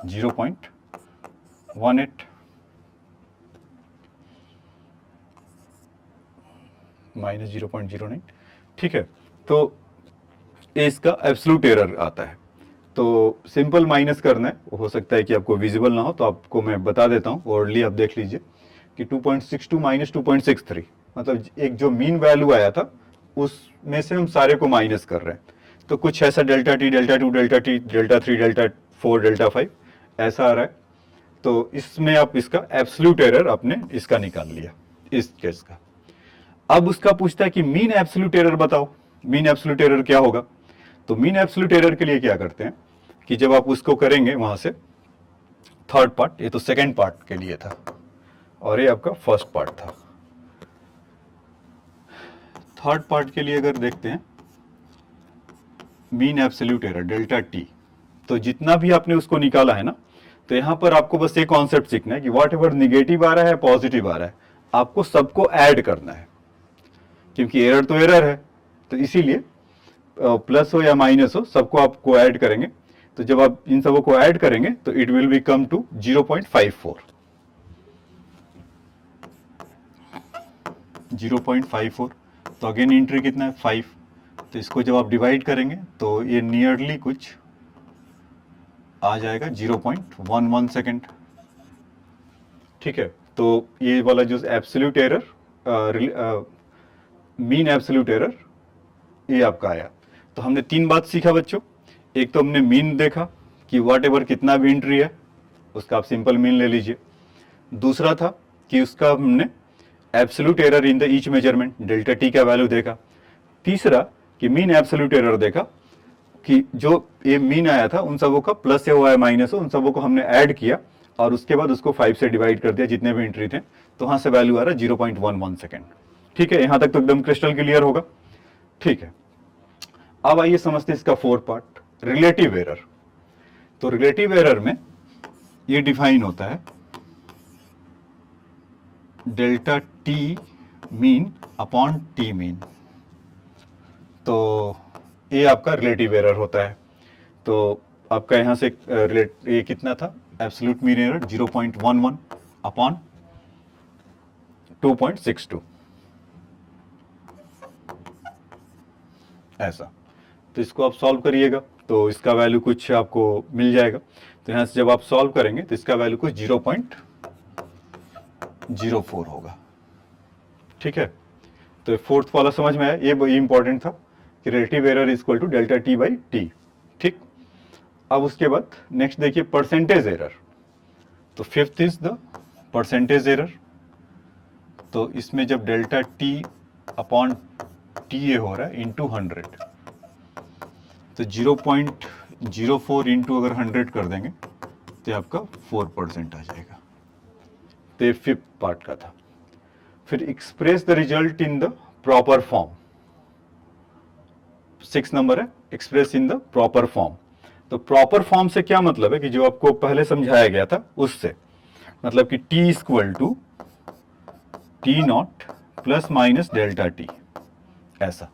0.18 माइनस 0.09। ठीक है, तो इसका एब्सोल्यूट एरर आता है। तो सिंपल माइनस करना है, हो सकता है कि आपको विजिबल ना हो तो आपको मैं बता देता हूँ, वर्डली आप देख लीजिए कि 2.62 माइनस 2.63, मतलब एक जो मीन वैल्यू आया था उसमें से हम सारे को माइनस कर रहे हैं। तो कुछ ऐसा delta T, delta 2, delta T, delta 3, delta 4, delta 5 ऐसा आ रहा है। तो इसमें आप इसका एब्सोल्यूट एरर आपने इसका निकाल लिया, इस केस का। अब उसका पूछता है कि मीन एब्सोल्यूट एरर बताओ, मीन एब्सोल्यूट एरर क्या होगा। तो मीन एब्सोल्यूट एरर के लिए क्या करते हैं कि जब आप उसको करेंगे वहां से थर्ड पार्ट, ये तो सेकेंड पार्ट के लिए था और ये आपका फर्स्ट पार्ट था। थर्ड पार्ट के लिए अगर देखते हैं mean absolute error delta T, तो जितना भी आपने उसको निकाला है ना, तो यहां पर आपको बस एक कॉन्सेप्ट सीखना है कि व्हाट एवर निगेटिव आ रहा है पॉजिटिव आ रहा है आपको सबको ऐड करना है, क्योंकि एरर तो एरर है, तो इसीलिए प्लस हो या माइनस हो सबको आपको ऐड करेंगे। तो जब आप इन सबको को ऐड करेंगे तो it will be come to 0.54, 0.54। तो अगेन एंट्री कितना है 5, तो इसको जब आप डिवाइड करेंगे तो ये नियरली कुछ आ जाएगा 0.11 सेकेंड। ठीक है, तो ये वाला जो absolute error mean absolute error ये आपका आया। तो हमने 3 बात सीखा बच्चों, एक तो हमने मीन देखा कि व्हाट एवर कितना भी एंट्री है उसका आप सिंपल मीन ले लीजिए। दूसरा था कि उसका हमने absolute error in the each measurement delta T का वैल्यू देखा। तीसरा कि मीन एब्सोल्यूट एरर देखा कि जो ये मीन आया था उन सबों का प्लस या हुआ है माइनस हो, उन सबों को हमने ऐड किया और उसके बाद उसको 5 से डिवाइड कर दिया जितने भी एंट्री थे, तो वहां से वैल्यू आ रहा है 0.11 सेकेंड। ठीक है, यहां तक तो एकदम क्रिस्टल क्लियर होगा। ठीक है, अब आइए समझते हैं इसका फोर्थ पार्ट, रिलेटिव एरर। तो रिलेटिव एरर में ये डिफाइन होता है delta T mean upon T mean. तो ये आपका रिलेटिव एरर होता है। तो आपका यहां से ये कितना था, एब्सोल्यूट मीन एरर 0.11 अपॉन 2.62 ऐसा। तो इसको आप सॉल्व करिएगा तो इसका वैल्यू कुछ आपको मिल जाएगा। तो यहां से जब आप सॉल्व करेंगे तो इसका वैल्यू कुछ 0.04 होगा। ठीक है, तो फोर्थ वाला समझ में आया, ये इंपॉर्टेंट था कि relative error is equal to delta T by T. ठीक, अब उसके बाद नेक्स्ट देखिए परसेंटेज एरर। तो fifth is the percentage error. तो इसमें जब डेल्टा टी अपॉन टी ए हो रहा है इंटू 100, तो 0.04 इंटू अगर 100 कर देंगे तो आपका 4% आ जाएगा। तो ये फिफ्थ पार्ट का था। फिर express the result in the proper form, 6 number है express in the proper form. तो प्रॉपर फॉर्म से क्या मतलब है कि जो आपको पहले समझाया गया था उससे, मतलब कि t equal to T naught plus minus delta T ऐसा।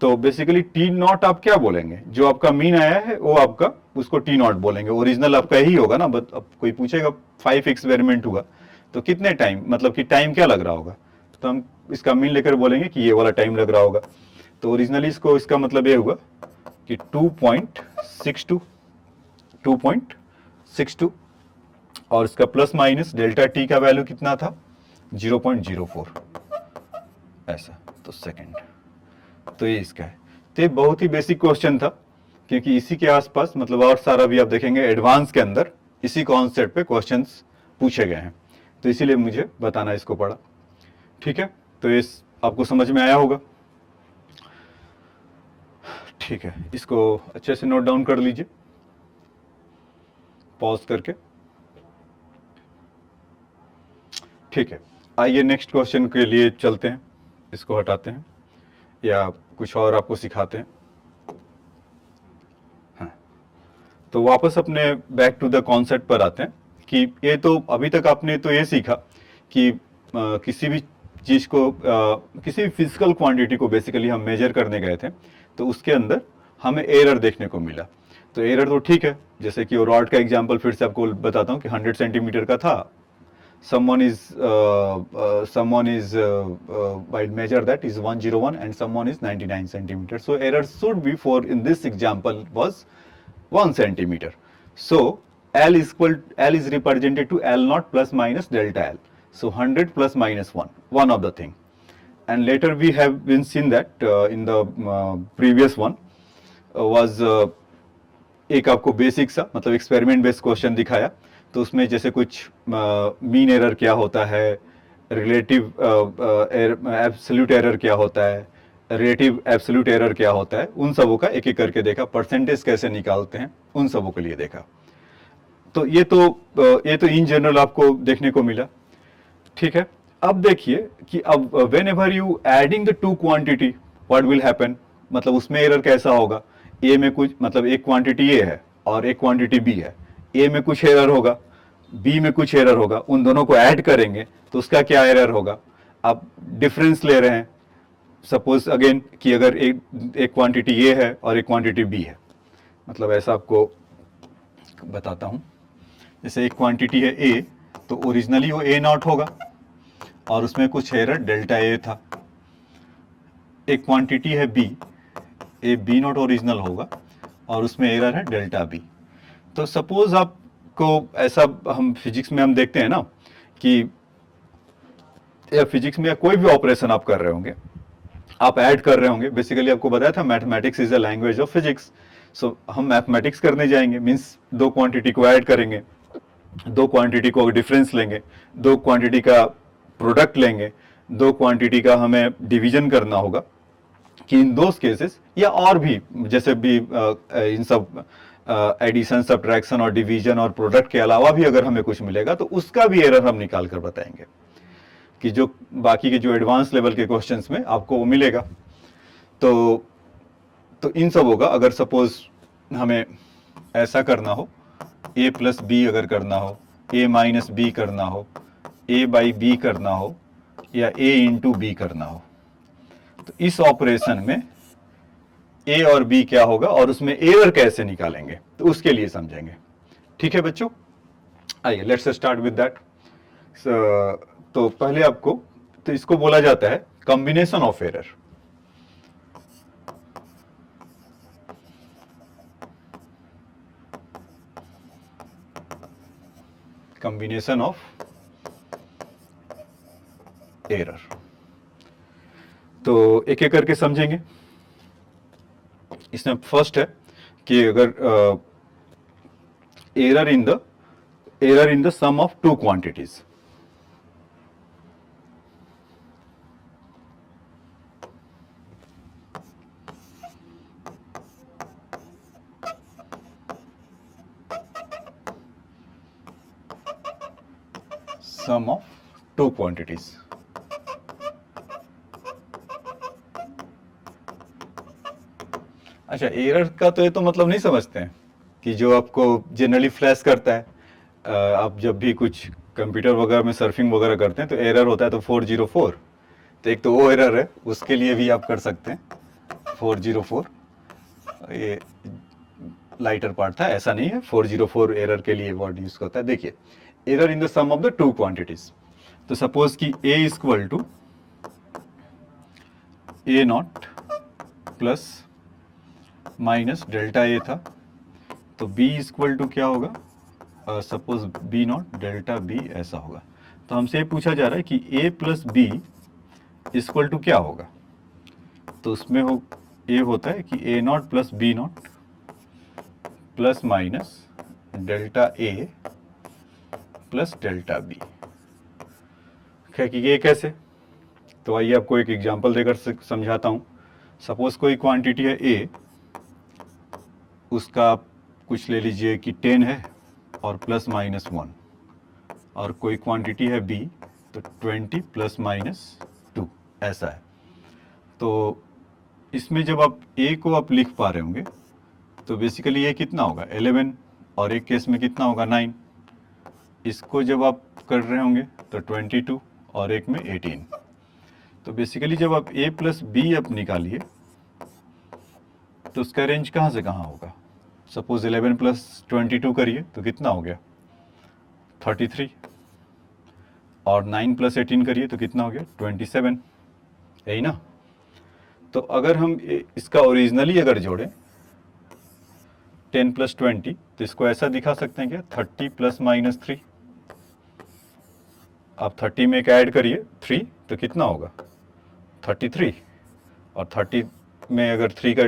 तो बेसिकली टी नॉट आप क्या बोलेंगे, जो आपका मीन आया है वो आपका उसको टी नॉट बोलेंगे, ओरिजिनल आपका यही होगा ना। बट अब कोई पूछेगा 5 एक्सपेरिमेंट हुआ तो कितने टाइम, मतलब कि टाइम क्या लग रहा होगा, तो हम इसका मीन लेकर बोलेंगे कि ये वाला टाइम लग रहा होगा। तो ओरिजिनली इसको, इसका मतलब ये हुआ कि 2.62 और इसका प्लस माइनस डेल्टा टी का वैल्यू कितना था 0.04 ऐसा। तो सेकंड, तो ये इसका है। तो ये बहुत ही बेसिक क्वेश्चन था क्योंकि इसी के आसपास, मतलब और सारा भी आप देखेंगे एडवांस के अंदर इसी कॉन्सेप्ट पे क्वेश्चंस पूछे गए हैं, तो इसीलिए मुझे बताना इसको पड़ा। ठीक है, तो इस आपको समझ में आया होगा। ठीक है, इसको अच्छे से नोट डाउन कर लीजिए पॉज करके। ठीक है, आइए नेक्स्ट क्वेश्चन के लिए चलते हैं। इसको हटाते हैं या कुछ और आपको सिखाते हैं। हाँ, तो वापस अपने बैक टू द कॉन्सेप्ट पर आते हैं कि ये तो अभी तक आपने तो ये सीखा कि किसी भी चीज को, किसी भी फिजिकल क्वांटिटी को बेसिकली हम मेजर करने गए थे तो उसके अंदर हमें एरर देखने को मिला। तो एरर तो ठीक है, जैसे कि रॉड का एग्जांपल फिर से आपको बताता हूँ कि 100 सेंटीमीटर का था। someone is while measure that is 101 and someone is 99 centimeters. So error should be, for in this example was 1 centimeter. So L is represented to L naught plus minus delta L. So 100 plus minus 1 of the thing. And later we have been seen that in the previous one was एक आपको basic सा, मतलब experiment based question दिखाया। तो उसमें जैसे कुछ mean error क्या होता है, रिलेटिव एब्सोल्यूट एरर क्या होता है, रिलेटिव एब्सोल्यूट एरर क्या होता है, उन सबों का एक एक करके देखा। परसेंटेज कैसे निकालते हैं उन सबों के लिए देखा। तो ये तो इन जनरल आपको देखने को मिला। ठीक है, अब देखिए कि अब when ever you adding the two quantity what will happen, मतलब उसमें एरर कैसा होगा। ए में कुछ, मतलब एक क्वांटिटी ए है और एक क्वांटिटी बी है, ए में कुछ एरर होगा, बी में कुछ एरर होगा, उन दोनों को ऐड करेंगे तो उसका क्या एरर होगा। आप डिफरेंस ले रहे हैं, सपोज अगेन कि अगर एक क्वांटिटी ए है और एक क्वांटिटी बी है, मतलब ऐसा आपको बताता हूं। जैसे एक क्वांटिटी है ए, तो ओरिजिनली वो ए नॉट होगा और उसमें कुछ एरर डेल्टा ए था। एक क्वांटिटी है B, a B naught original होगा और उसमें एरर है डेल्टा बी। तो सपोज आपको ऐसा, हम फिजिक्स में हम देखते हैं ना कि, या फिजिक्स में या कोई भी ऑपरेशन आप कर रहे होंगे, आप ऐड कर रहे होंगे। बेसिकली आपको बताया था mathematics is a language of physics. So हम मैथमेटिक्स करने जाएंगे, मीन्स दो क्वांटिटी को ऐड करेंगे, दो क्वांटिटी को डिफरेंस लेंगे, दो क्वांटिटी का प्रोडक्ट लेंगे, दो क्वांटिटी का हमें डिवीजन करना होगा कि इन दोज केसेस या और भी जैसे भी इन सब एडिशन, सब्ट्रैक्शन और डिवीजन और प्रोडक्ट के अलावा भी अगर हमें कुछ मिलेगा तो उसका भी एरर हम निकाल कर बताएंगे, कि जो बाकी के जो एडवांस लेवल के क्वेश्चंस में आपको वो मिलेगा। तो इन सब होगा। अगर सपोज हमें ऐसा करना हो, a प्लस बी अगर करना हो, a माइनस बी करना हो, a बाई बी करना हो, या a इंटू बी करना हो, तो इस ऑपरेशन में a और b क्या होगा और उसमें एरर कैसे निकालेंगे, तो उसके लिए समझेंगे। ठीक है बच्चों, आइए लेट्स स्टार्ट विद दैट। तो पहले आपको, तो इसको बोला जाता है combination of error. Combination of error, तो एक एक करके समझेंगे। इसमें फर्स्ट है कि अगर error in the sum of two quantities, sum of two quantities. अच्छा, एरर का तो ये तो मतलब नहीं समझते हैं कि जो आपको जनरली फ्लैश करता है, आप जब भी कुछ कंप्यूटर वगैरह में सर्फिंग वगैरह करते हैं तो एरर होता है, तो 404, तो एक तो वो एरर है, उसके लिए भी आप कर सकते हैं 404। ये लाइटर पार्ट था, ऐसा नहीं है, 404 एरर के लिए वर्ड यूज होता है। देखिए, error in the sum of the two quantities, तो सपोज कि a equal to a naught plus minus delta a था, तो b इक्वल टू क्या होगा, suppose b naught delta b ऐसा होगा। तो हमसे ये पूछा जा रहा है कि a plus B equal to क्या होगा, तो उसमें ये होता है कि a naught plus b naught plus minus delta a plus delta b। क्या कि ये कैसे, तो आइए आपको एक एग्जांपल देकर समझाता हूँ। सपोज कोई क्वांटिटी है a, उसका आप कुछ ले लीजिए कि 10 है और प्लस माइनस 1, और कोई क्वांटिटी है b तो 20 प्लस माइनस 2 ऐसा है। तो इसमें जब आप a को आप लिख पा रहे होंगे तो बेसिकली ये कितना होगा 11, और एक केस में कितना होगा 9। इसको जब आप कर रहे होंगे तो 22 और एक में 18। तो बेसिकली जब आप a प्लस बी आप निकालिए तो उसका रेंज कहाँ से कहाँ होगा। सपोज 11 प्लस 22 करिए तो कितना हो गया 33, और 9 प्लस 18 करिए तो कितना हो गया 27, यही ना। तो अगर हम इसका ओरिजिनली अगर जोड़ें 10 प्लस 20, तो इसको ऐसा दिखा सकते हैं क्या 30 प्लस माइनस 3। आप 30 में एक ऐड करिए 3 तो कितना होगा 33, और 30 में अगर 3 का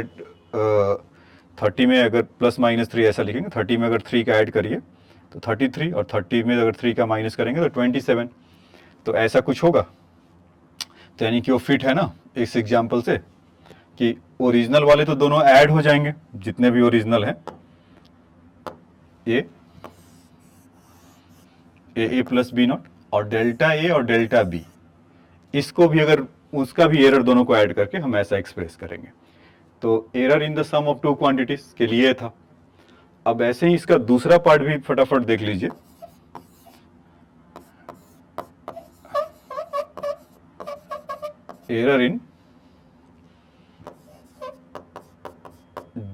30 में अगर प्लस माइनस 3 ऐसा लिखेंगे, 30 में अगर 3 का ऐड करिए तो 33, और 30 में अगर 3 का माइनस करेंगे तो 27। तो ऐसा कुछ होगा, तो यानी कि वो फिट है ना इस एग्जाम्पल से, कि ओरिजिनल वाले तो दोनों ऐड हो जाएंगे, जितने भी ओरिजिनल हैं, ए प्लस बी नॉट, और डेल्टा ए और डेल्टा बी, इसको भी अगर उसका भी एरर दोनों को ऐड करके हम ऐसा एक्सप्रेस करेंगे। तो error in the sum of two quantities के लिए था। अब ऐसे ही इसका दूसरा पार्ट भी फटाफट देख लीजिए। Error in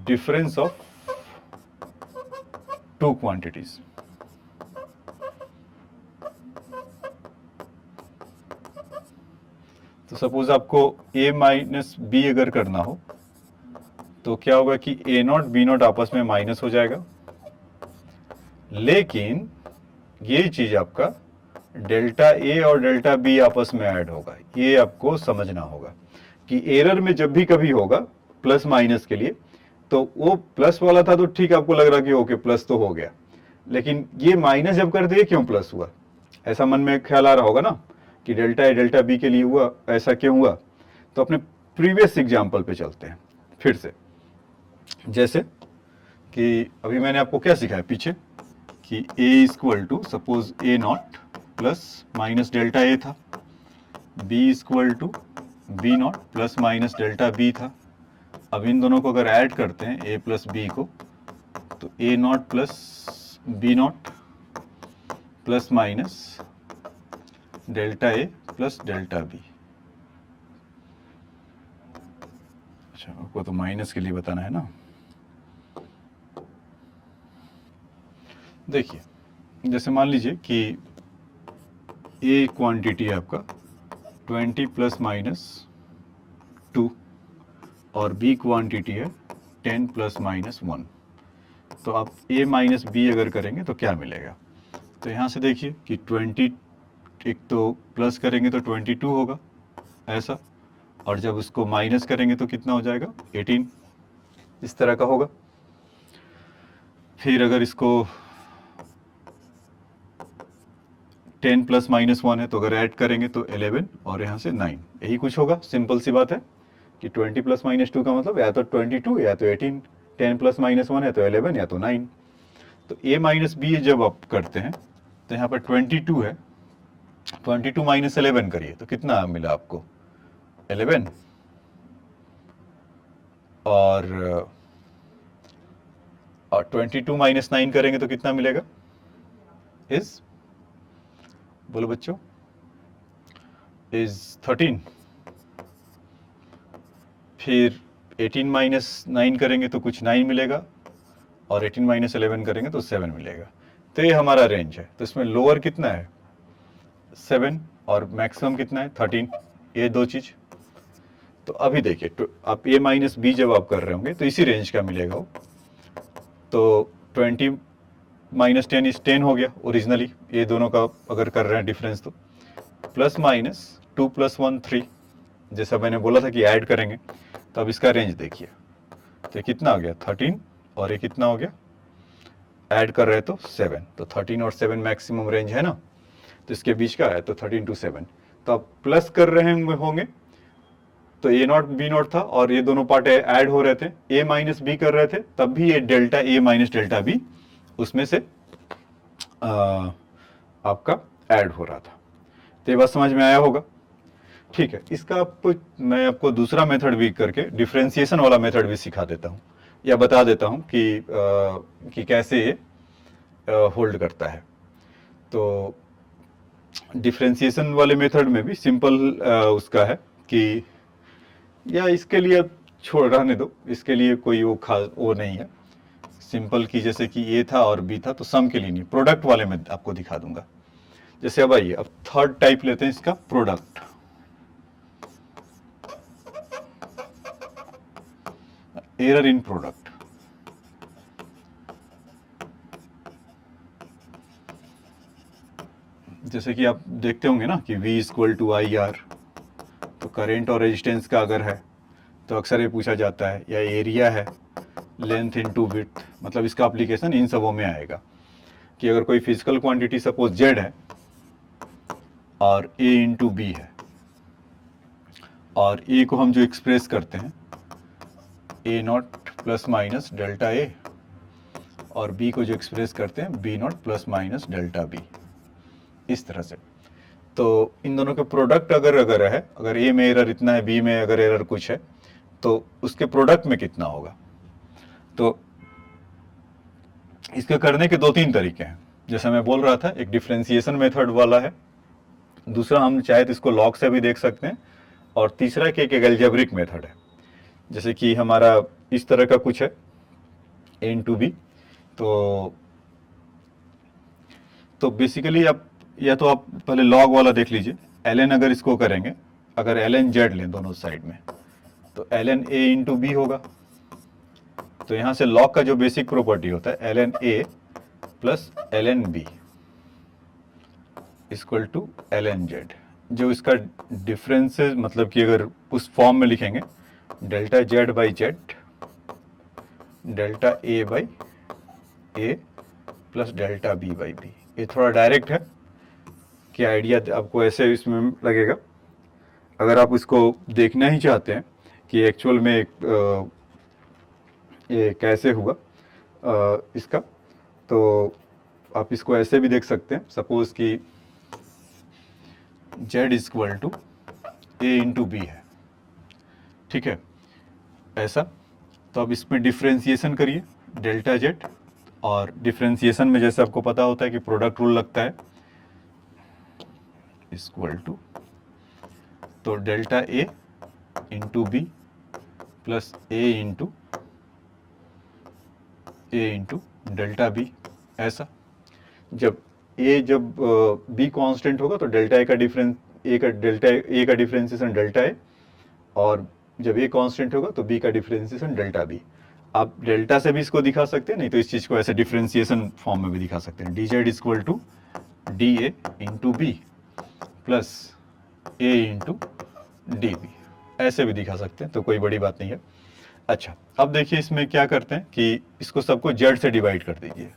difference of two quantities. तो सपोज आपको a माइनस बी अगर करना हो तो क्या होगा कि a नॉट बी नॉट आपस में माइनस हो जाएगा, लेकिन ये चीज आपका डेल्टा a और डेल्टा b आपस में ऐड होगा। ये आपको समझना होगा कि एरर में जब भी कभी होगा प्लस माइनस के लिए, तो वो प्लस वाला था तो ठीक आपको लग रहा कि ओके प्लस तो हो गया, लेकिन ये माइनस जब कर दिए क्यों प्लस हुआ, ऐसा मन में ख्याल आ रहा होगा ना कि डेल्टा ए डेल्टा बी के लिए हुआ, ऐसा क्यों हुआ। तो अपने प्रीवियस एग्जाम्पल पे चलते हैं फिर से। जैसे कि अभी मैंने आपको क्या सिखाया पीछे कि a equal to suppose a naught plus minus delta a था, b equal to b naught plus minus delta b था। अब इन दोनों को अगर ऐड करते हैं a प्लस b को, तो a naught plus b naught plus minus delta a plus delta b। अच्छा, आपको तो माइनस के लिए बताना है ना। देखिए, जैसे मान लीजिए कि a क्वांटिटी है आपका 20 प्लस माइनस 2 और b क्वांटिटी है 10 प्लस माइनस 1। तो आप a माइनस b अगर करेंगे तो क्या मिलेगा? तो यहाँ से देखिए कि 20 एक तो प्लस करेंगे तो 22 होगा ऐसा, और जब उसको माइनस करेंगे तो कितना हो जाएगा? 18, इस तरह का होगा। फिर अगर इसको 10 प्लस माइनस 1 है तो अगर ऐड करेंगे तो 11 और यहाँ से 9, यही कुछ होगा। सिंपल सी बात है कि 20 प्लस माइनस 2 का मतलब या तो 22 या तो 18, 10 प्लस माइनस 1 है तो 11 या तो 9। तो a माइनस बी जब आप करते हैं तो यहाँ पर 22 है, 22 माइनस 11 करिए तो कितना मिला आपको? 11। और 22 माइनस 9 करेंगे तो कितना मिलेगा? इज, बोलो बच्चों, इज 13। फिर 18 माइनस 9 करेंगे तो कुछ 9 मिलेगा, और 18 माइनस 11 करेंगे तो 7 मिलेगा। तो ये हमारा रेंज है। तो इसमें लोअर कितना है? 7, और मैक्सिमम कितना है? 13। ये दो चीज। तो अभी देखिए, तो आप a माइनस बी जब आप कर रहे होंगे तो इसी रेंज का मिलेगा वो। तो 20 माइनस 10 इज 10 हो गया ओरिजिनली, ये दोनों का अगर कर रहे हैं डिफरेंस। तो प्लस माइनस 2 प्लस 1 3, जैसा मैंने बोला था कि ऐड करेंगे। तो अब इसका रेंज देखिए, तो कितना हो गया? 13, और ये कितना हो गया? ऐड कर रहे तो 7। तो 13 और 7 मैक्सिमम रेंज है ना, तो इसके बीच का है तो 13 to 7। तो आप प्लस कर रहे होंगे तो a नॉट b नॉट था, और ये दोनों पार्ट ऐड हो रहे थे। a माइनस बी कर रहे थे तब भी ये delta a minus delta b उसमें से आपका ऐड हो रहा था। तो ये बात समझ में आया होगा? ठीक है, इसका मैं आपको दूसरा मेथड भी करके डिफ्रेंसिएशन वाला मेथड भी सिखा देता हूँ, या बता देता हूँ कि कैसे ये होल्ड करता है। तो डिफ्रेंसिएशन वाले मेथड में भी सिंपल उसका है कि, या इसके लिए छोड़ रहने दो, इसके लिए कोई वो खास वो नहीं है। सिंपल की जैसे कि ए था और बी था, तो सम के लिए नहीं, प्रोडक्ट वाले में आपको दिखा दूंगा। जैसे अब आइए, अब थर्ड टाइप लेते हैं इसका, प्रोडक्ट। Error in product. जैसे कि आप देखते होंगे ना कि V equal to I R, तो करेंट और रेजिस्टेंस का अगर है तो अक्सर ये पूछा जाता है, या एरिया है लेंथ इनटू विड्थ, मतलब इसका एप्लीकेशन इन सबों में आएगा कि अगर कोई फिजिकल क्वांटिटी सपोज Z है और A इंटू बी है, और A को हम जो एक्सप्रेस करते हैं A naught plus minus delta A, और B को जो एक्सप्रेस करते हैं B naught plus minus delta B, इस तरह से। तो इन दोनों के प्रोडक्ट अगर है, अगर A में एरर इतना है, B में अगर एरर कुछ है, तो उसके प्रोडक्ट में कितना होगा? तो इसके करने के 2-3 तरीके हैं। जैसे मैं बोल रहा था, एक डिफ्रेंसिएशन मेथड वाला है, दूसरा हम चाहे तो इसको लॉग से भी देख सकते हैं, और तीसरा कि एक एल्जेब्रिक मेथड है। जैसे कि हमारा इस तरह का कुछ है a इंटू बी, तो बेसिकली आप या तो आप पहले लॉग वाला देख लीजिए। ln अगर इसको करेंगे, अगर ln z लें दोनों साइड में, तो ln a इंटू बी होगा। तो यहाँ से लॉग का जो बेसिक प्रॉपर्टी होता है ln a plus ln b equal to ln z। जो इसका डिफरेंस है, मतलब कि अगर उस फॉर्म में लिखेंगे delta z by z delta a by a plus delta b by b। ये थोड़ा डायरेक्ट है कि आइडिया आपको ऐसे इसमें लगेगा। अगर आप इसको देखना ही चाहते हैं कि एक्चुअल में ये कैसे हुआ इसका। तो आप इसको ऐसे भी देख सकते हैं, सपोज कि z equal to A into B है, ठीक है, ऐसा। तो अब इसमें डिफ्रेंसिएशन करिए डेल्टा जेड, और डिफ्रेंसिएशन में जैसे आपको पता होता है कि प्रोडक्ट रूल लगता है, इक्वल टू तो delta A into B plus A into delta B, ऐसा। जब बी कांस्टेंट होगा तो डेल्टा ए का डिफरेंशिएशन डेल्टा ए, और जब ए कांस्टेंट होगा तो बी का डिफरेंशिएशन डेल्टा बी। आप डेल्टा से भी इसको दिखा सकते हैं, नहीं तो इस चीज़ को ऐसे डिफरेंशिएशन फॉर्म में भी दिखा सकते हैं, D Z equal to D A into B plus A into D B, ऐसे भी दिखा सकते हैं, तो कोई बड़ी बात नहीं है। अच्छा, अब देखिए इसमें क्या करते हैं कि इसको सबको जेड से डिवाइड कर दीजिए,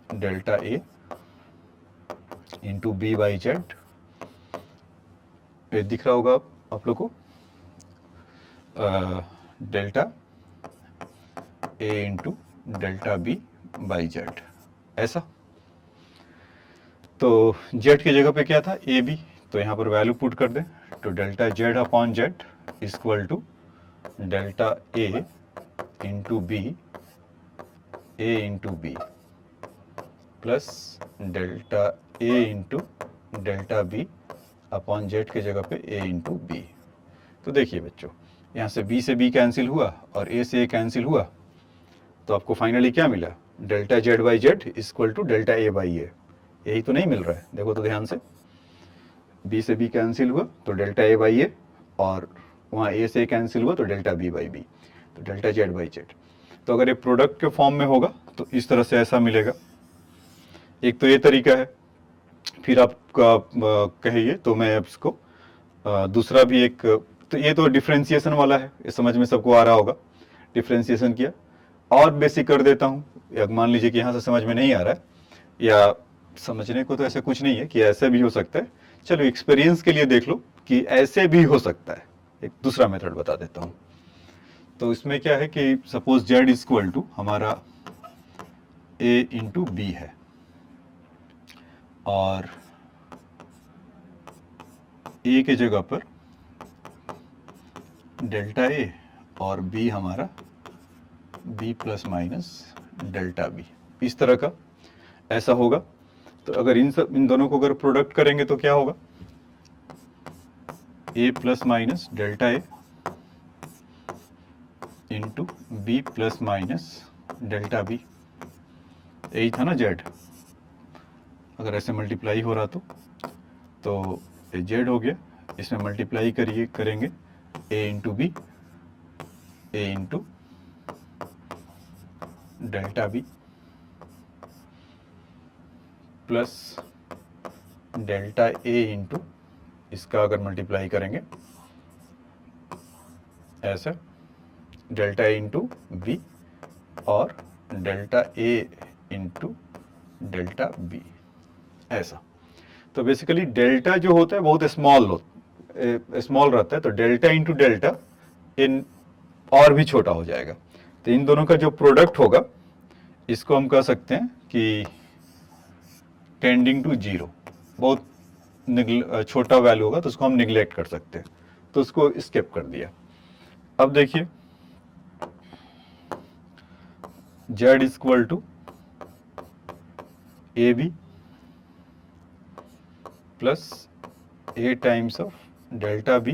delta A into B by Z, ये दिख रहा होगा आप लोग को, delta A into delta B by Z, ऐसा। तो जेड की जगह पे क्या था, ए बी, तो यहाँ पर वैल्यू पुट कर दें, तो delta Z upon Z equal to delta A into B plus delta A into delta B upon Z की जगह पे ए इंटू बी। तो देखिए बच्चों, यहाँ से बी कैंसिल हुआ और ए से ए कैंसिल हुआ, तो आपको फाइनली क्या मिला, delta Z by Z equal to delta A by A. यही तो नहीं मिल रहा है, देखो तो ध्यान से, बी से बी कैंसिल हुआ तो डेल्टा ए बाई ए, और वहाँ ए से ए कैंसिल हुआ तो डेल्टा बी बाई बी, तो डेल्टा जेड बाई जेड। तो अगर ये प्रोडक्ट के फॉर्म में होगा तो इस तरह से ऐसा मिलेगा। एक तो ये तरीका है, फिर आप कहिए तो मैं इसको दूसरा भी एक, तो ये तो डिफ्रेंसिएशन वाला है, ये समझ में सबको आ रहा होगा, डिफ्रेंसिएशन किया। और बेसिक कर देता हूँ, या मान लीजिए कि यहाँ से समझ में नहीं आ रहा है, या समझने को तो ऐसा कुछ नहीं है कि ऐसे भी हो सकता है, चलो एक्सपीरियंस के लिए देख लो कि ऐसे भी हो सकता है। एक दूसरा मेथड बता देता हूँ। तो इसमें क्या है कि सपोज जेड इक्वल टू हमारा ए इंटू बी है, और ए के जगह पर डेल्टा ए और बी हमारा B plus minus delta B, इस तरह का ऐसा होगा। तो अगर इन दोनों को अगर प्रोडक्ट करेंगे तो क्या होगा, A plus minus delta A into B plus minus delta B, यही था ना जेड। अगर ऐसे मल्टीप्लाई हो रहा तो ये जेड हो गया, इसमें मल्टीप्लाई करेंगे A into B, A into delta B plus delta A into, इसका अगर मल्टीप्लाई करेंगे ऐसा, डेल्टा ए इंटू बी और delta A into delta B, ऐसा। तो बेसिकली डेल्टा जो होता है बहुत स्मॉल रहता है, तो डेल्टा इंटू डेल्टा इन और भी छोटा हो जाएगा। तो इन दोनों का जो प्रोडक्ट होगा इसको हम कह सकते हैं कि टेंडिंग टू जीरो, बहुत छोटा वैल्यू होगा तो उसको हम निगलेक्ट कर सकते हैं, तो उसको स्किप कर दिया। अब देखिए Z equal to A B plus A times of delta B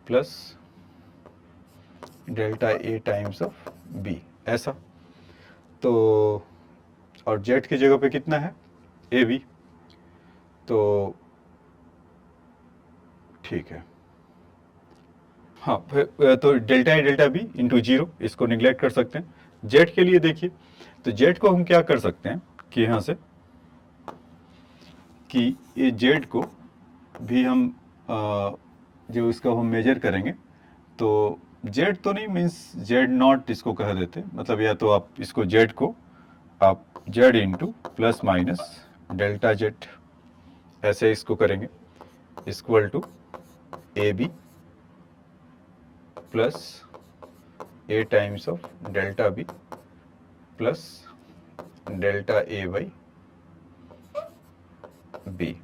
plus delta A times of B, ऐसा। तो और जेड की जगह पे कितना है, ए बी, तो ठीक है, हाँ, तो delta A delta B into zero, इसको निगलेक्ट कर सकते हैं। जेड के लिए देखिए, तो जेड को हम क्या कर सकते हैं कि यहाँ से कि ये जेड को भी हम जो इसका हम मेजर करेंगे, तो जेड तो नहीं, मीन्स जेड नॉट इसको कह देते, मतलब या तो आप इसको जेड को आप Z into plus minus delta Z ऐसे इसको करेंगे, equal to A B plus A times of delta B plus delta A by B.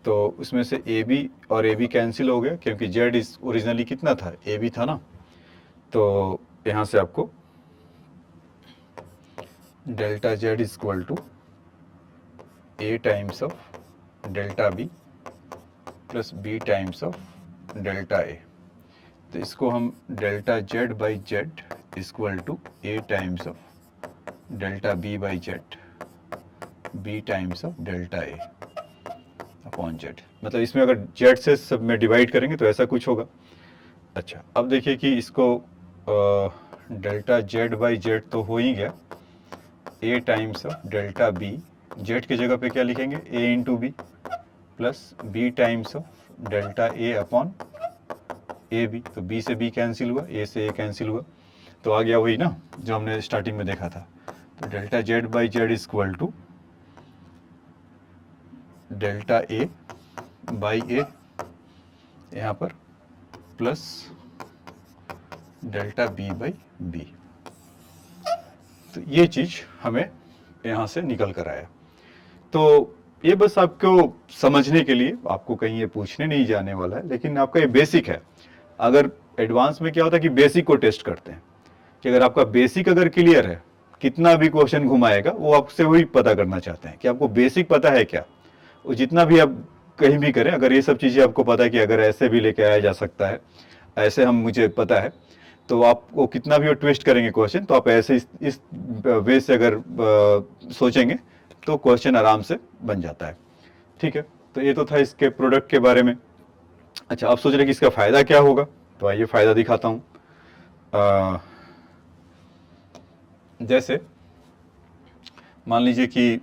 तो उसमें से ए बी और ए बी कैंसिल हो गया क्योंकि जेड इस ओरिजिनली कितना था, ए बी था ना। तो यहाँ से आपको delta Z is equal to A times of delta B plus B times of delta A. तो इसको हम delta Z by Z equal to A times of delta B by Z B times of delta A upon Z. मतलब इसमें अगर Z से सब में divide करेंगे तो ऐसा कुछ होगा। अच्छा, अब देखिए कि इसको डेल्टा जेड बाई जेड तो हो ही गया, A times of delta B, Z की जगह पे क्या लिखेंगे, A into B plus B times of delta A upon A B. तो बी से बी कैंसिल हुआ, ए से ए कैंसिल हुआ, तो आ गया वही ना जो हमने स्टार्टिंग में देखा था। तो delta Z by Z is equal to delta A by A यहाँ पर plus delta B by B. तो ये चीज़ हमें यहाँ से निकल कर आया। तो ये बस आपको समझने के लिए, आपको कहीं ये पूछने नहीं जाने वाला है, लेकिन आपका ये बेसिक है। अगर एडवांस में क्या होता है कि बेसिक को टेस्ट करते हैं कि अगर आपका बेसिक अगर क्लियर है, कितना भी क्वेश्चन घुमाएगा वो आपसे वही पता करना चाहते हैं कि आपको बेसिक पता है क्या। वो जितना भी आप कहीं भी करें, अगर ये सब चीज़ें आपको पता है कि अगर ऐसे भी लेके आया जा सकता है, ऐसे हम मुझे पता है, तो आप वो कितना भी वो ट्विस्ट करेंगे क्वेश्चन, तो आप ऐसे इस वे से अगर सोचेंगे तो क्वेश्चन आराम से बन जाता है। ठीक है, तो ये तो था इसके प्रोडक्ट के बारे में। अच्छा, आप सोच रहे कि इसका फ़ायदा क्या होगा, तो आइए फ़ायदा दिखाता हूँ। जैसे मान लीजिए कि,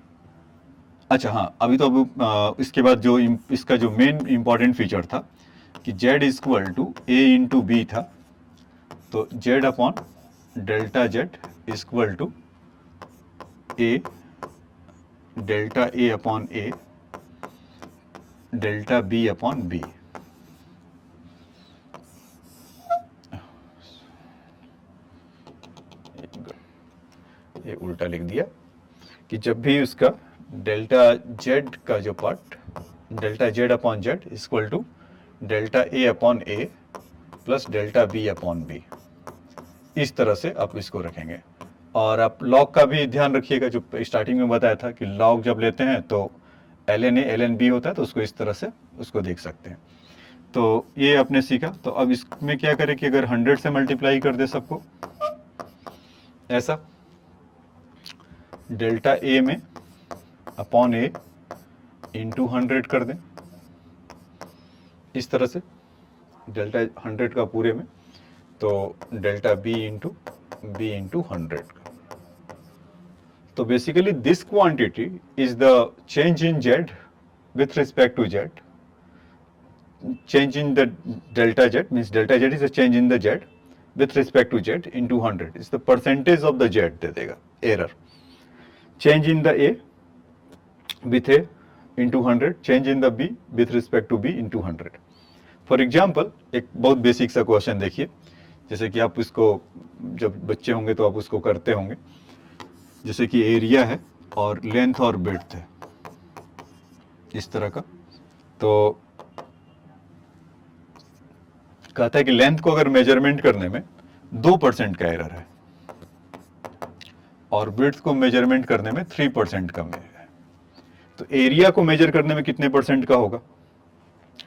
अच्छा हाँ, अभी तो अब इसके बाद जो इसका जो मेन इंपॉर्टेंट फीचर था कि Z is equal to A into B था, तो Z upon delta Z is equal to A delta A upon A delta B upon B. ये उल्टा लिख दिया कि जब भी उसका डेल्टा जेड का जो part, delta Z upon Z equal to delta A upon A plus delta B upon B, इस तरह से आप इसको रखेंगे। और आप लॉग का भी ध्यान रखिएगा, जो स्टार्टिंग में बताया था कि लॉग जब लेते हैं तो ln a ln b होता है, तो उसको इस तरह से उसको देख सकते हैं। तो ये आपने सीखा। तो अब इसमें क्या करें कि अगर 100 से मल्टीप्लाई कर दे सबको, ऐसा डेल्टा ए में अपॉन ए इंटू 100 कर दें, इस तरह से डेल्टा 100 का पूरे में, तो डेल्टा बी इंटू 100। तो basically this quantity is the change in Z with respect to z. Change in the delta z means delta z is a change in the z with respect to z into 100 is the percentage of the z दे देगा error. Change in the a with a into 100, change in the b with respect to b into 100. For example, एक बहुत basic सा question देखिए, जैसे कि आप इसको जब बच्चे होंगे तो आप उसको करते होंगे। जैसे कि एरिया है और लेंथ और ब्रेड्थ है इस तरह का, तो कहता है कि लेंथ को अगर मेजरमेंट करने में 2% का एरर है और ब्रेड्थ को मेजरमेंट करने में 3% का एरर है, तो एरिया को मेजर करने में कितने परसेंट का होगा।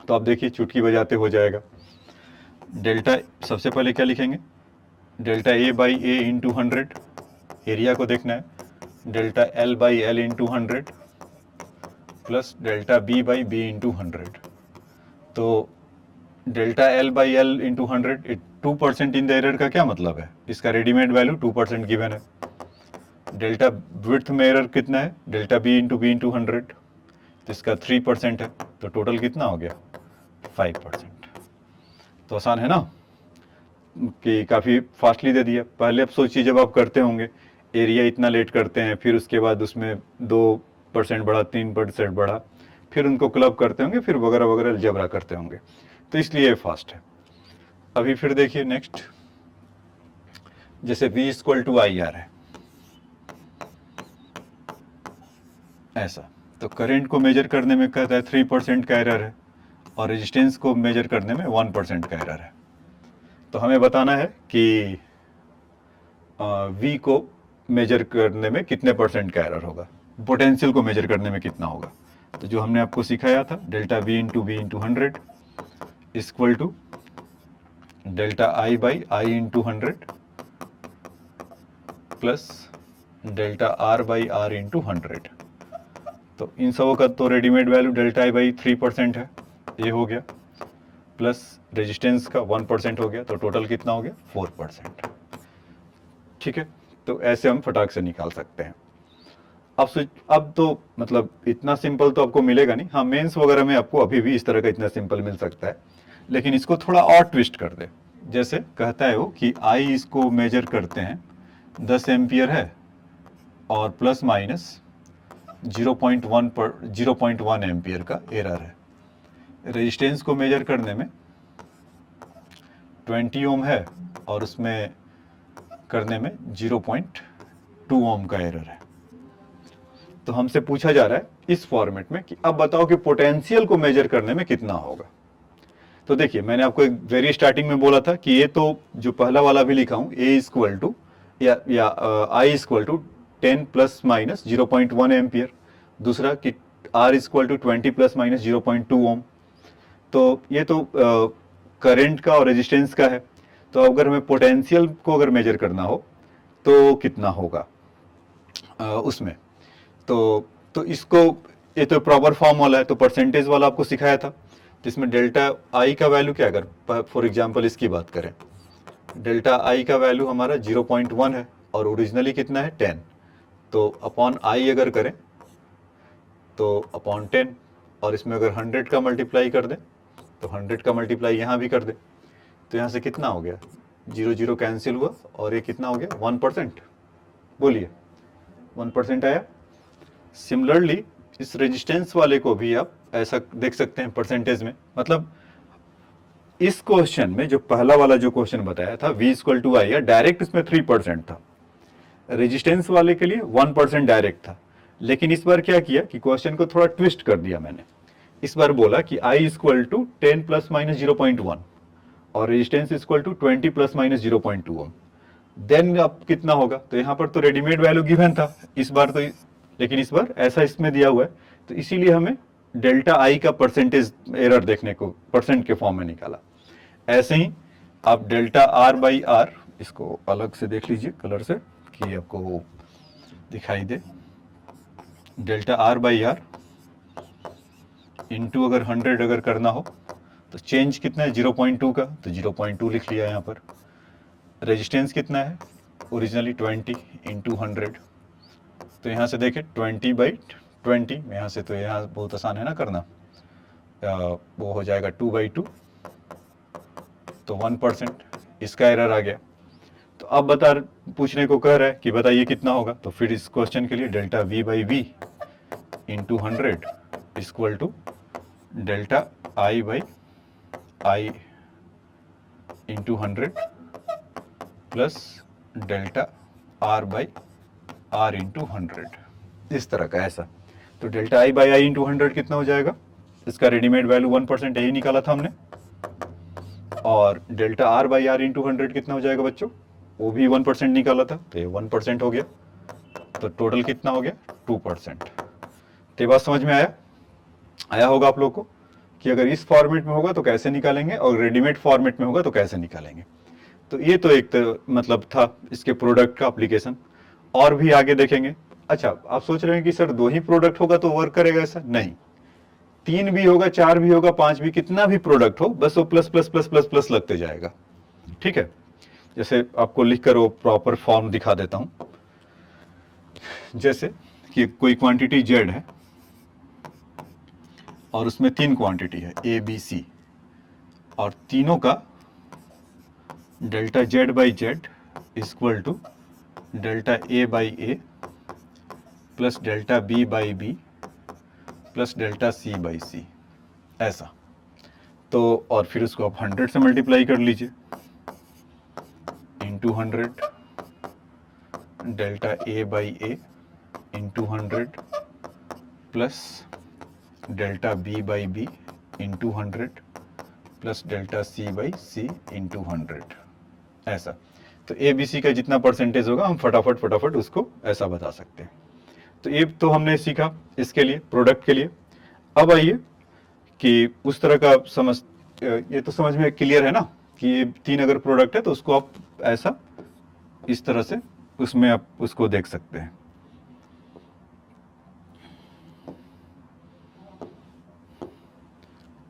तो आप देखिए चुटकी बजाते हो जाएगा। डेल्टा सबसे पहले क्या लिखेंगे, delta A by A into 100, area को देखना है, delta L by L into 100 plus delta B by B into 100। तो delta L by L into 100, 2% in the error का क्या मतलब है, इसका रेडीमेड वैल्यू 2% गिवन है। डेल्टा विड्थ में एरर कितना है, डेल्टा बी इंटू 100, तो इसका 3% है, तो टोटल कितना हो गया 5%। तो आसान है ना कि काफ़ी फास्टली दे दिया। पहले आप सोचिए जब आप करते होंगे एरिया इतना लेट करते हैं, फिर उसके बाद उसमें 2% बढ़ा, 3% बढ़ा, फिर उनको क्लब करते होंगे, फिर वगैरह वगैरह अलजेब्रा करते होंगे, तो इसलिए ये फास्ट है। अभी फिर देखिए नेक्स्ट, जैसे V equal to I R है ऐसा, तो करंट को मेजर करने में कहता है 3% का एरर है, और रेजिस्टेंस को मेजर करने में 1% का एरर है। तो हमें बताना है कि V को मेजर करने में कितने परसेंट का एरर होगा, पोटेंशियल को मेजर करने में कितना होगा। तो जो हमने आपको सिखाया था, delta V into 100 equal to delta I by I into 100 plus delta R by R into 100। तो इन सबों का तो readymade value delta I by 3% है, ये हो गया, प्लस रेजिस्टेंस का 1% हो गया, तो टोटल कितना हो गया 4%। ठीक है, तो ऐसे हम फटाक से निकाल सकते हैं। अब तो मतलब इतना सिंपल तो आपको मिलेगा नहीं, हाँ मेंस वगैरह में आपको अभी भी इस तरह का इतना सिंपल मिल सकता है, लेकिन इसको थोड़ा और ट्विस्ट कर दे। जैसे कहता है वो कि आई इसको मेजर करते हैं 10 एम्पियर है और प्लस माइनस 0.1 एम्पियर का एरर है। रेजिस्टेंस को मेजर करने में 20 ओम है और उसमें करने में 0.2 ओम का एरर है। तो हमसे पूछा जा रहा है इस फॉर्मेट में कि अब बताओ कि पोटेंशियल को मेजर करने में कितना होगा। तो देखिए, मैंने आपको एक वेरी स्टार्टिंग में बोला था कि ये तो जो पहला वाला भी लिखा हूं, ए इक्वल टू या I equal to 10 plus minus 0.1 ampere, दूसरा कि R equal to 20 plus minus 0.2 ohm. तो ये तो करंट का और रेजिस्टेंस का है। तो अगर हमें पोटेंशियल को अगर मेजर करना हो तो कितना होगा उसमें, तो इसको, ये तो प्रॉपर फॉर्म वाला है, तो परसेंटेज वाला आपको सिखाया था। तो इसमें डेल्टा आई का वैल्यू क्या, अगर फॉर एग्जांपल इसकी बात करें, डेल्टा आई का वैल्यू हमारा 0.1 है और ओरिजिनली कितना है 10, तो अपॉन आई अगर करें तो अपॉन 10, और इसमें अगर 100 का मल्टीप्लाई कर दें तो 100 का मल्टीप्लाई यहाँ भी कर दें, तो यहाँ से कितना हो गया, 0 0 कैंसिल हुआ और ये कितना हो गया 1%। बोलिए 1% आया। सिमिलरली इस रेजिस्टेंस वाले को भी आप ऐसा देख सकते हैं परसेंटेज में। मतलब इस क्वेश्चन में जो पहला वाला जो क्वेश्चन बताया था V equal to I, direct इसमें 3% था, रेजिस्टेंस वाले के लिए 1% डायरेक्ट था। लेकिन इस बार क्या किया कि क्वेश्चन को थोड़ा ट्विस्ट कर दिया मैंने। इस बार बोला कि I equal to 10 plus minus 0.1 और resistance equal to 20 plus minus 0.2 ohm. Then अब कितना होगा, तो यहाँ पर तो रेडीमेड वैल्यू गिवन था इस बार तो, लेकिन इस बार ऐसा इसमें दिया हुआ है, तो इसीलिए हमें डेल्टा आई का परसेंटेज एरर देखने को परसेंट के फॉर्म में निकाला। ऐसे ही आप डेल्टा आर बाई आर, इसको अलग से देख लीजिए कलर से कि आपको दिखाई दे। Delta R by R into अगर 100 अगर करना हो तो चेंज कितना है 0.2 का, तो 0.2 लिख लिया यहाँ पर। रेजिस्टेंस कितना है ओरिजिनली 20 इंटू 100, तो यहाँ से देखें 20 बाई 20, यहाँ से तो यहाँ बहुत आसान है ना करना, वो हो जाएगा 2 बाई 2, तो 1% इसका एरर आ गया। तो अब पूछने को कह रहा है कि बताइए कितना होगा, तो फिर इस क्वेश्चन के लिए delta V by V into 100 equal to delta I by I into 100 plus delta R by R into 100, इस तरह का ऐसा। तो delta I by I into 100 कितना हो जाएगा, इसका रेडीमेड वैल्यू 1% यही निकाला था हमने, और delta R by R into 100 कितना हो जाएगा बच्चों, वो भी 1% निकाला था, तो ये 1% हो गया, तो टोटल कितना हो गया 2%। तो ये बात समझ में आया होगा आप लोग को कि अगर इस फॉर्मेट में होगा तो कैसे निकालेंगे और रेडीमेड फॉर्मेट में होगा तो कैसे निकालेंगे। तो ये तो एक मतलब था इसके प्रोडक्ट का एप्लीकेशन, और भी आगे देखेंगे। अच्छा, आप सोच रहे हैं कि सर 2 ही प्रोडक्ट होगा तो वर्क करेगा, ऐसा नहीं, 3 भी होगा, 4 भी होगा, 5 भी, कितना भी प्रोडक्ट हो, बस वो plus plus plus plus plus लगते जाएगा। ठीक है, जैसे आपको लिखकर वो प्रॉपर फॉर्म दिखा देता हूं। जैसे कि कोई क्वांटिटी Z है और उसमें 3 क्वांटिटी है A B C, और तीनों का delta Z by Z equal to delta A by A plus delta B by B plus delta C by C, ऐसा। तो और फिर उसको आप 100 से मल्टीप्लाई कर लीजिए, into 100 delta A by A into 100 plus delta B by B into 100 plus delta C by C into 100, ऐसा। तो ए बी सी का जितना परसेंटेज होगा हम फटाफट उसको ऐसा बता सकते हैं। तो ये तो हमने सीखा इसके लिए, प्रोडक्ट के लिए। अब आइए कि उस तरह का समझ, ये तो समझ में क्लियर है ना कि ये 3 अगर प्रोडक्ट है तो उसको आप ऐसा इस तरह से उसमें आप उसको देख सकते हैं।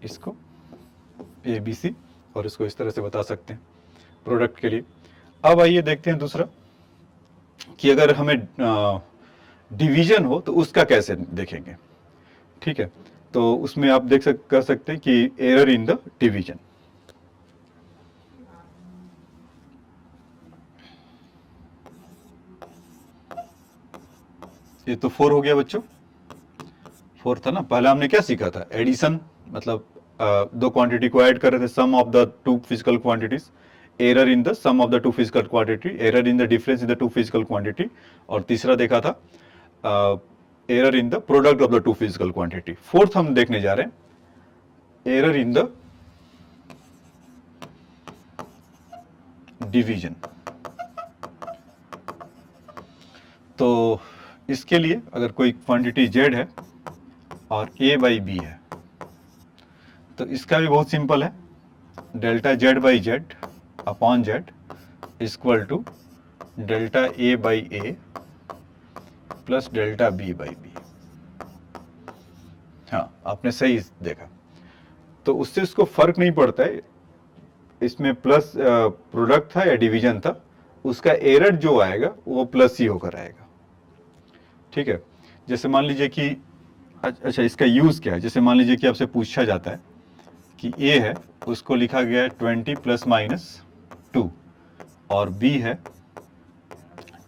इसको ए बी सी और इसको इस तरह से बता सकते हैं प्रोडक्ट के लिए। अब आइए देखते हैं दूसरा कि अगर हमें डिवीजन हो तो उसका कैसे देखेंगे। ठीक है, तो उसमें आप कर सकते हैं कि एरर इन द डिवीजन। ये तो 4 हो गया बच्चों, 4 था ना। पहले हमने क्या सीखा था, एडिशन, मतलब दो क्वांटिटी को ऐड कर रहे थे, sum of the two physical quantities, error in the sum of the two physical quantity, error in the difference in the two physical quantity, और तीसरा देखा था error in the product of the two physical quantity. Fourth हम देखने जा रहे हैं error in the division. तो इसके लिए अगर कोई क्वांटिटी z है और a बाई बी है तो इसका भी बहुत सिंपल है, delta z by Z upon Z equal to delta a by A plus delta b by B. हाँ, आपने सही देखा। तो उससे उसको फर्क नहीं पड़ता है इसमें प्लस प्रोडक्ट था या डिवीजन था, उसका एरर जो आएगा वो प्लस ही होकर आएगा। ठीक है, जैसे मान लीजिए कि अच्छा, इसका यूज़ क्या है। जैसे मान लीजिए कि आपसे पूछा जाता है कि ए है उसको लिखा गया है 20 प्लस माइनस 2 और बी है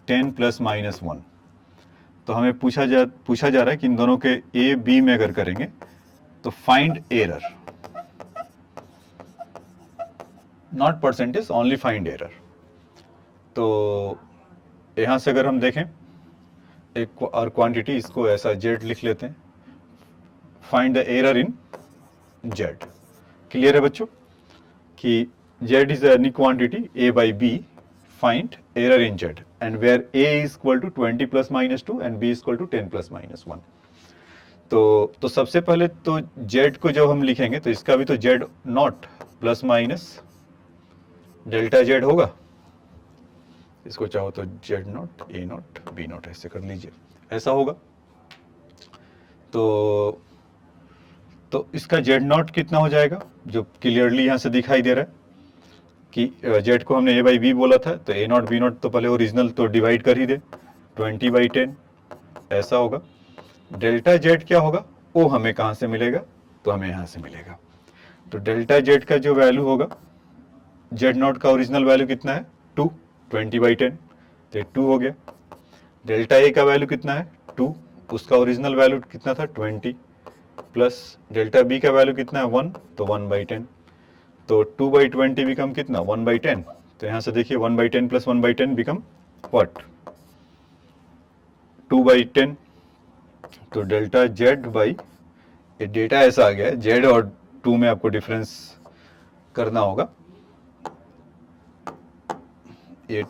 10 प्लस माइनस 1। तो हमें पूछा जा रहा है कि इन दोनों के ए बी में अगर करेंगे तो find error, not percentage, only find error. तो यहां से अगर हम देखें एक और क्वांटिटी, इसको ऐसा जेड लिख लेते हैं, find the error in Z. Clear है बच्चों कि Z is any quantity A by B, find error in Z, and where A is equal to 20 plus minus 2 and B is equal to 10 plus minus 1। तो सबसे पहले तो Z को जब हम लिखेंगे तो इसका भी तो Z naught plus minus delta Z होगा। इसको चाहो तो Z naught, A naught, B naught ऐसे कर लीजिए, ऐसा होगा। तो इसका जेड नॉट कितना हो जाएगा, जो क्लियरली यहां से दिखाई दे रहा है कि जेड को हमने ए बाई बी बोला था, तो ए नॉट बी नॉट तो पहले ओरिजिनल तो डिवाइड कर ही दे, 20 बाई 10 ऐसा होगा। डेल्टा जेड क्या होगा वो हमें कहां से मिलेगा, तो हमें यहां से मिलेगा। तो डेल्टा जेड का जो वैल्यू होगा, जेड नॉट का ओरिजिनल वैल्यू कितना है 2, 20 बाई 10 तो 2 हो गया। डेल्टा ए का वैल्यू कितना है 2, उसका ओरिजिनल वैल्यू कितना था 20, प्लस डेल्टा बी का वैल्यू कितना है 1, तो 1 बाई 10, तो 2 बाई 20 बिकम कितना 1 बाई 10। तो यहां से देखिए 1 by 10 plus 1 by 10 become what 2 by 10। तो डेल्टा जेड बाई, ये डेटा ऐसा आ गया है, जेड और 2 में आपको डिफरेंस करना होगा। ये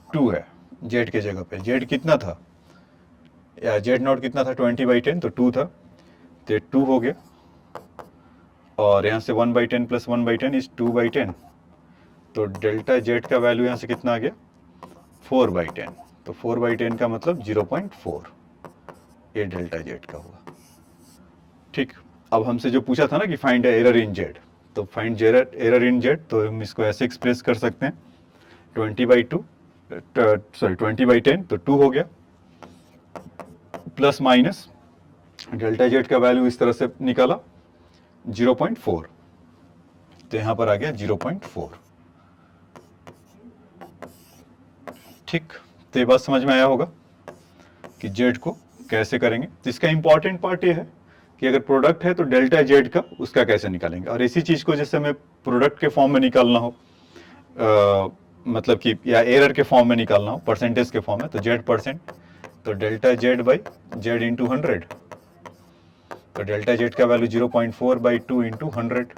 2 है जेड के जगह पे, जेड कितना था या जेड नॉट कितना था 20 बाई 10, तो 2 था, तो 2 हो गया। और यहाँ से 1 by 10 plus 1 by 10 is 2 by 10, तो डेल्टा जेड का वैल्यू यहाँ से कितना आ गया 4 बाई 10, तो 4 बाई 10 का मतलब 0.4, ये डेल्टा जेड का हुआ। ठीक, अब हमसे जो पूछा था ना कि फाइंड एरर इन जेड, तो फाइंड एरर इन जेड, तो हम इसको ऐसे एक्सप्रेस कर सकते हैं 20 बाई 10, तो 2 हो गया, प्लस माइनस डेल्टा जेड का वैल्यू इस तरह से निकाला 0.4, तो यहां पर आ गया 0.4। ठीक, तो ये बात समझ में आया होगा कि जेड को कैसे करेंगे। तो इसका इंपॉर्टेंट पार्ट ये है कि अगर प्रोडक्ट है तो डेल्टा जेड का उसका कैसे निकालेंगे। और इसी चीज़ को जैसे हमें प्रोडक्ट के फॉर्म में निकालना हो, मतलब कि या एरर के फॉर्म में निकालना हो, परसेंटेज के फॉर्म में, तो जेड परसेंट, तो delta Z by Z into 100, तो डेल्टा जेड का वैल्यू 0.4/2 इंटू 100,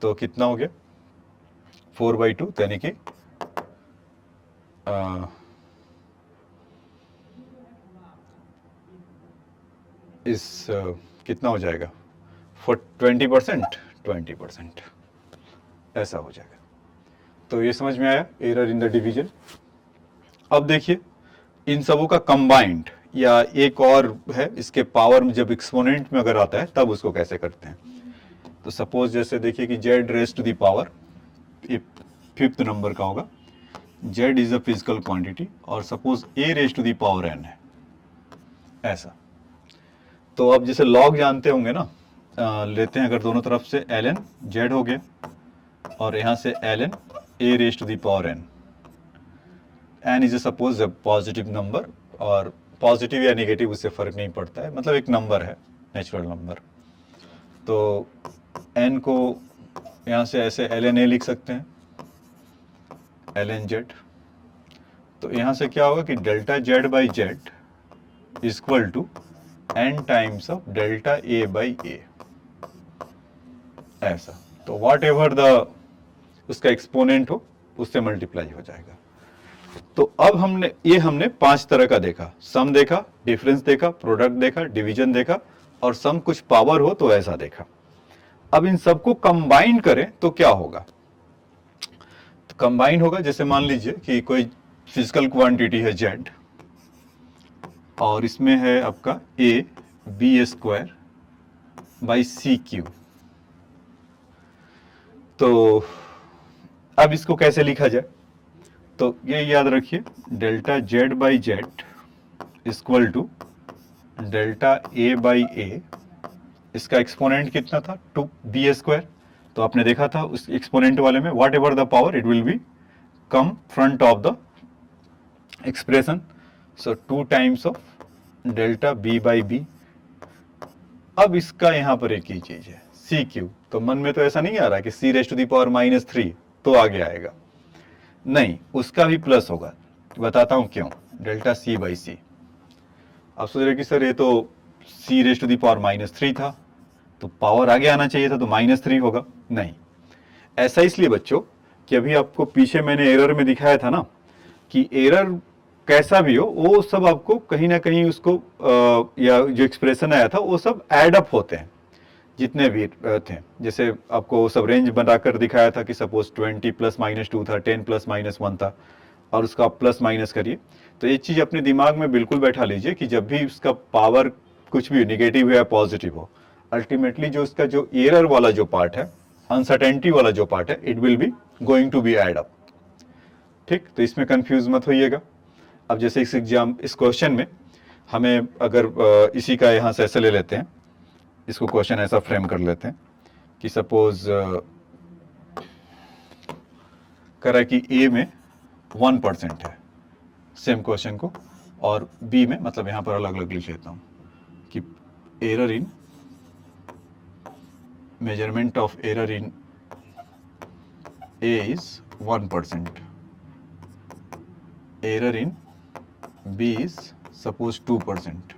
तो कितना हो गया 4/2, यानी कि कितना हो जाएगा 20%, 20% ऐसा हो जाएगा। तो ये समझ में आया एरर इन द डिवीजन। अब देखिए इन सबों का कंबाइंड, या एक और है इसके पावर में जब एक्सपोनेंट में अगर आता है तब उसको कैसे करते हैं। तो सपोज जैसे देखिए कि z raise to the power, ये 5th नंबर का होगा, z is a physical quantity, और suppose a raise to the power n है, ऐसा। तो अब जैसे लॉग जानते होंगे ना, लेते हैं अगर दोनों तरफ से ln z हो गया, और यहाँ से ln a raise to the power n, n is suppose a positive number, और पॉजिटिव या नेगेटिव उससे फर्क नहीं पड़ता है, मतलब एक नंबर है, नेचुरल नंबर। तो n को यहाँ से ऐसे ln a लिख सकते हैं, ln z। तो यहाँ से क्या होगा कि delta z by Z equal to n times of delta a by a, ऐसा। तो वॉट एवर द उसका एक्सपोनेंट हो उससे मल्टीप्लाई हो जाएगा। तो अब हमने 5 तरह का देखा, सम देखा, डिफरेंस देखा, प्रोडक्ट देखा, डिवीजन देखा, और सम कुछ पावर हो तो ऐसा देखा। अब इन सबको कंबाइन करें तो क्या होगा। तो कंबाइन होगा, जैसे मान लीजिए कि कोई फिजिकल क्वांटिटी है z, और इसमें है आपका a b² बाई CQ। तो अब इसको कैसे लिखा जाए, तो ये याद रखिए, delta z by Z equal to delta a by a, इसका एक्सपोनेंट कितना था 2b²। तो आपने देखा था उस एक्सपोनेंट वाले में what ever the power it will be come front of the expression, so 2 times of delta b by b। अब इसका यहां पर एक ही चीज है CQ, तो मन में तो ऐसा नहीं आ रहा कि c raise to the power -3 तो आगे आएगा, नहीं, उसका भी प्लस होगा। बताता हूं क्यों, डेल्टा c बाई c। आप सोच रहे कि सर ये तो c raise to the power -3 था, तो पावर आगे आना चाहिए था, तो -3 होगा। नहीं, ऐसा इसलिए बच्चों कि अभी आपको पीछे मैंने एरर में दिखाया था ना कि एरर कैसा भी हो वो सब आपको कहीं ना कहीं उसको या जो एक्सप्रेशन आया था वो सब एड अप होते हैं जितने भी थे। जैसे आपको वो सब रेंज बनाकर दिखाया था कि सपोज 20 + -2 था, 10 + -1 था, और उसका आप प्लस माइनस करिए। तो एक चीज अपने दिमाग में बिल्कुल बैठा लीजिए कि जब भी उसका पावर कुछ भी निगेटिव हो या पॉजिटिव हो, अल्टीमेटली जो इसका जो एरर वाला जो पार्ट है, अनसर्टेनिटी वाला जो पार्ट है, it will be going to be add up. ठीक, तो इसमें कंफ्यूज मत होइएगा। अब जैसे इस क्वेश्चन में हमें अगर इसी का यहाँ से ऐसे ले लेते हैं, इसको क्वेश्चन ऐसा फ्रेम कर लेते हैं कि सपोज कर रहा है कि ए में 1% है, सेम क्वेश्चन को, और बी में, मतलब यहाँ पर अलग अलग लिख लेता हूँ कि error in measurement of error in A is 1%, error in B is suppose 2%,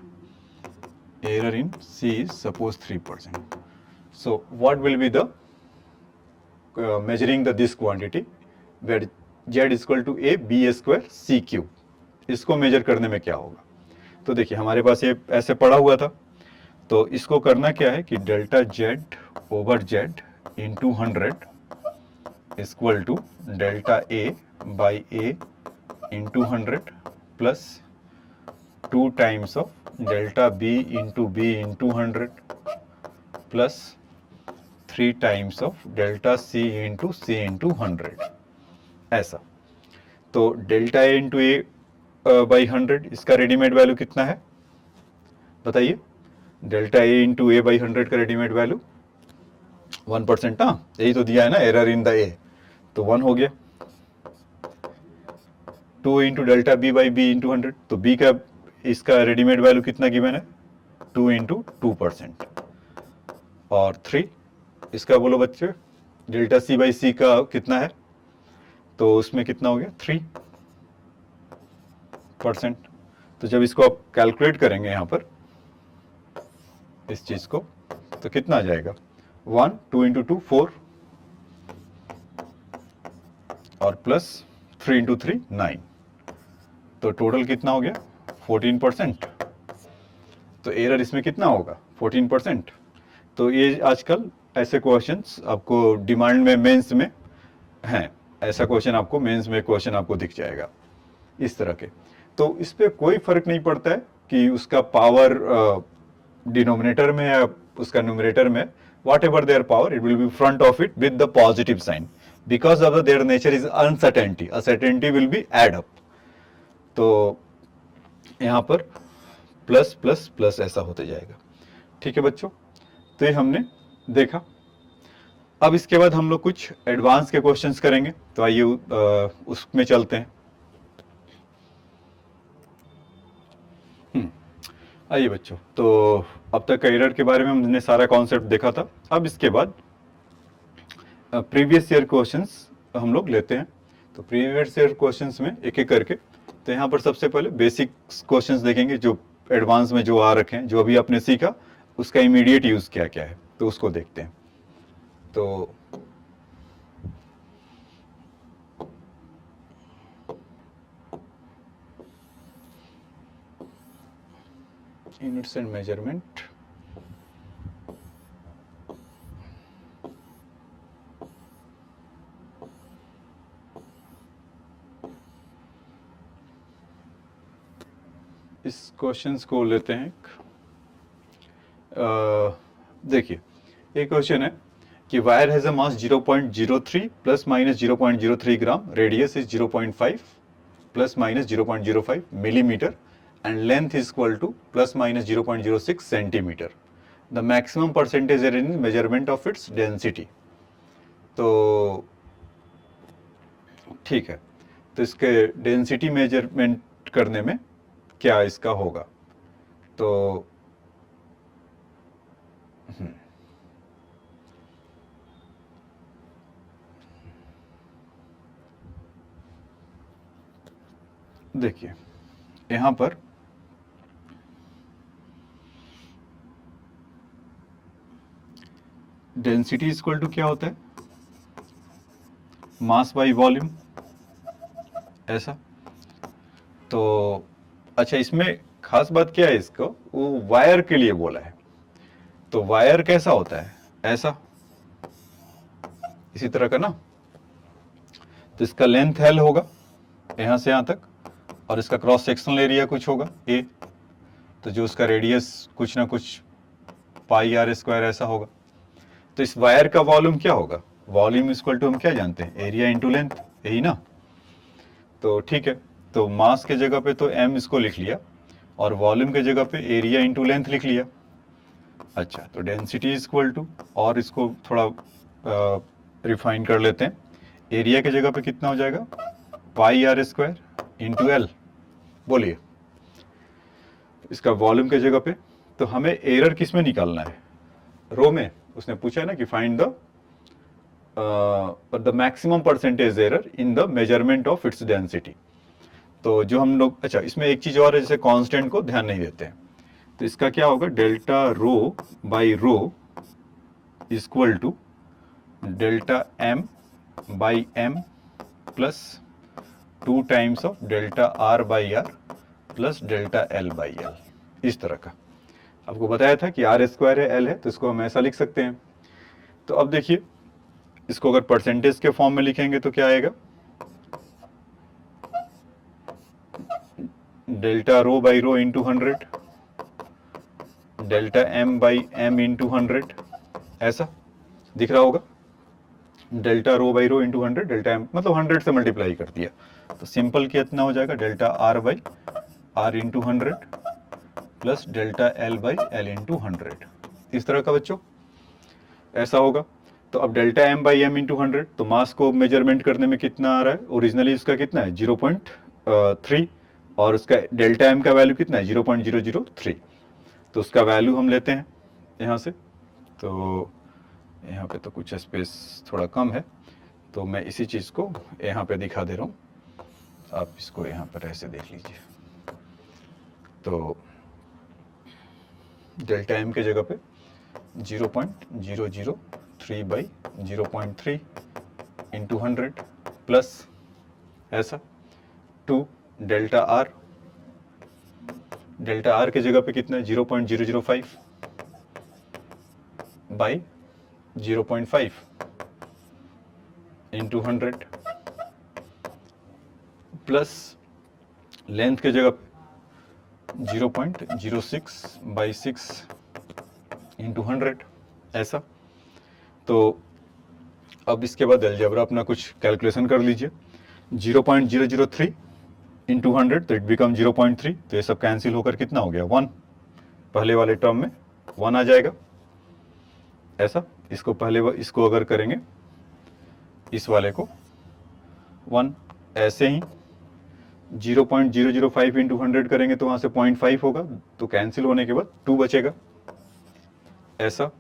error in C is suppose 3%. So what will be the measuring this quantity where Z is equal to A B² CQ, इसको major करने में क्या होगा। तो देखिए हमारे पास ये ऐसे पड़ा हुआ था, तो इसको करना क्या है कि delta Z over Z into 100 equal to delta A by A into 100 plus 2 times of delta b into B into 100 plus 3 times of delta c into C into 100, ऐसा। तो delta a into A by 100, इसका readymade value कितना है बताइए। Delta a into A by 100 का readymade value 1%, ना, यही तो दिया है ना, एरर इन द ए, तो 1 हो गया। 2 into delta b by B into 100, तो b का इसका रेडीमेड वैल्यू कितना गिवन है 2 × 2%। और 3 इसका बोलो बच्चे, डेल्टा C बाई C का कितना है, तो उसमें कितना हो गया 3%। तो जब इसको आप कैलकुलेट करेंगे यहाँ पर इस चीज को, तो कितना आ जाएगा 1 2 × 2 4 और प्लस 3 × 3 9, तो टोटल कितना हो गया 14%। तो एरर इसमें कितना होगा 14%। तो ये आजकल ऐसे क्वेश्चंस आपको डिमांड में मेंस में हैं, ऐसा क्वेश्चन आपको मेंस में क्वेश्चन आपको दिख जाएगा इस तरह के। तो इस पे कोई फर्क नहीं पड़ता है कि उसका पावर डिनोमिनेटर में या उसका न्यूमरेटर में, whatever their power it will be front of it with the positive sign, because of the their nature is uncertainty, uncertainty will be add up. तो यहाँ पर प्लस प्लस प्लस ऐसा होते जाएगा। ठीक है बच्चों, तो ये हमने देखा। अब इसके बाद हम लोग कुछ एडवांस के क्वेश्चंस करेंगे, तो आइए उसमें चलते हैं। आइए बच्चों, तो अब तक एरर के बारे में हमने सारा कॉन्सेप्ट देखा था। अब इसके बाद प्रीवियस ईयर क्वेश्चंस हम लोग लेते हैं। तो प्रीवियस ईयर क्वेश्चंस में एक एक करके, तो यहाँ पर सबसे पहले बेसिक क्वेश्चंस देखेंगे जो एडवांस में जो आ रखे हैं, जो अभी आपने सीखा उसका इमीडिएट यूज क्या क्या है, तो उसको देखते हैं। तो यूनिट्स एंड मेजरमेंट, इस क्वेश्चंस को लेते हैं। देखिए एक क्वेश्चन है कि wire has a mass 0.03 plus minus 0.03 gram, radius is 0.5 plus minus 0.05 millimetre and length is equal to plus minus 0.06 centimeter. The maximum percentage error in measurement of its density. तो ठीक है, तो इसके डेंसिटी मेजरमेंट करने में क्या इसका होगा, तो देखिए यहां पर डेंसिटी इक्वल टू क्या होता है, मास बाई वॉल्यूम, ऐसा। तो अच्छा, इसमें खास बात क्या है, इसको वो वायर के लिए बोला है। तो वायर कैसा होता है, ऐसा, इसी तरह का ना। तो इसका लेंथ एल होगा यहां से यहां तक, और इसका क्रॉस सेक्शनल एरिया कुछ होगा ए, तो जो उसका रेडियस कुछ ना कुछ पाई आर स्क्वायर ऐसा होगा। तो इस वायर का वॉल्यूम क्या होगा, वॉल्यूम इक्वल टू हम क्या जानते हैं, एरिया इंटू लेंथ, यही ना। तो ठीक है, तो मास के जगह पे तो m इसको लिख लिया, और वॉल्यूम के जगह पे एरिया इंटू लेंथ लिख लिया। अच्छा, तो डेंसिटी इक्वल टू, और इसको थोड़ा रिफाइन कर लेते हैं, एरिया के जगह पे कितना हो जाएगा, पाई आर स्क्वायर इंटू एल। बोलिए, इसका वॉल्यूम के जगह पे, तो हमें एरर किस में निकालना है, रो में। उसने पूछा है ना कि find the maximum percentage error in the measurement of its density. तो जो हम लोग, अच्छा इसमें एक चीज और है, जैसे कांस्टेंट को ध्यान नहीं देते हैं, तो इसका क्या होगा, delta rho by rho equal to delta M by M plus 2 times of delta R by R plus delta L by L, इस तरह का। आपको बताया था कि आर स्क्वायर है, एल है, तो इसको हम ऐसा लिख सकते हैं। तो अब देखिए, इसको अगर परसेंटेज के फॉर्म में लिखेंगे तो क्या आएगा, delta rho by rho into 100, delta M by M into 100, ऐसा दिख रहा होगा। Delta rho by rho into 100, delta M मतलब 100 से मल्टीप्लाई कर दिया, तो सिंपल कितना हो जाएगा, delta R by R into 100 plus delta L by L into 100, इस तरह का बच्चों ऐसा होगा। तो अब delta M by M into 100, तो मास को मेजरमेंट करने में कितना आ रहा है, ओरिजिनली इसका कितना है 0.3, और उसका डेल्टा एम का वैल्यू कितना है 0.003। तो उसका वैल्यू हम लेते हैं यहाँ से। तो यहाँ पे तो कुछ स्पेस थोड़ा कम है, तो मैं इसी चीज़ को यहाँ पे दिखा दे रहा हूँ, आप इसको यहाँ पर ऐसे देख लीजिए। तो डेल्टा एम के जगह पे 0.003 बाई 0.3 इंटू 100 प्लस ऐसा 2 डेल्टा आर के जगह पे कितना है 0.005 बाई 0.5 इंटू 100 प्लस लेंथ के जगह पे 0.06 बाई 6 इंटू 100 ऐसा। तो अब इसके बाद अलजेब्रा अपना कुछ कैलकुलेशन कर लीजिए। 0.003 इंटू 100 तो इट बिकम 0.3, तो ये सब कैंसिल होकर कितना हो गया 1, पहले वाले टर्म में 1 आ जाएगा ऐसा। इसको इसको अगर करेंगे इस वाले को 1, ऐसे ही 0.005 इंटू 100 करेंगे तो वहाँ से 0.5 होगा, तो कैंसिल होने के बाद 2 बचेगा ऐसा।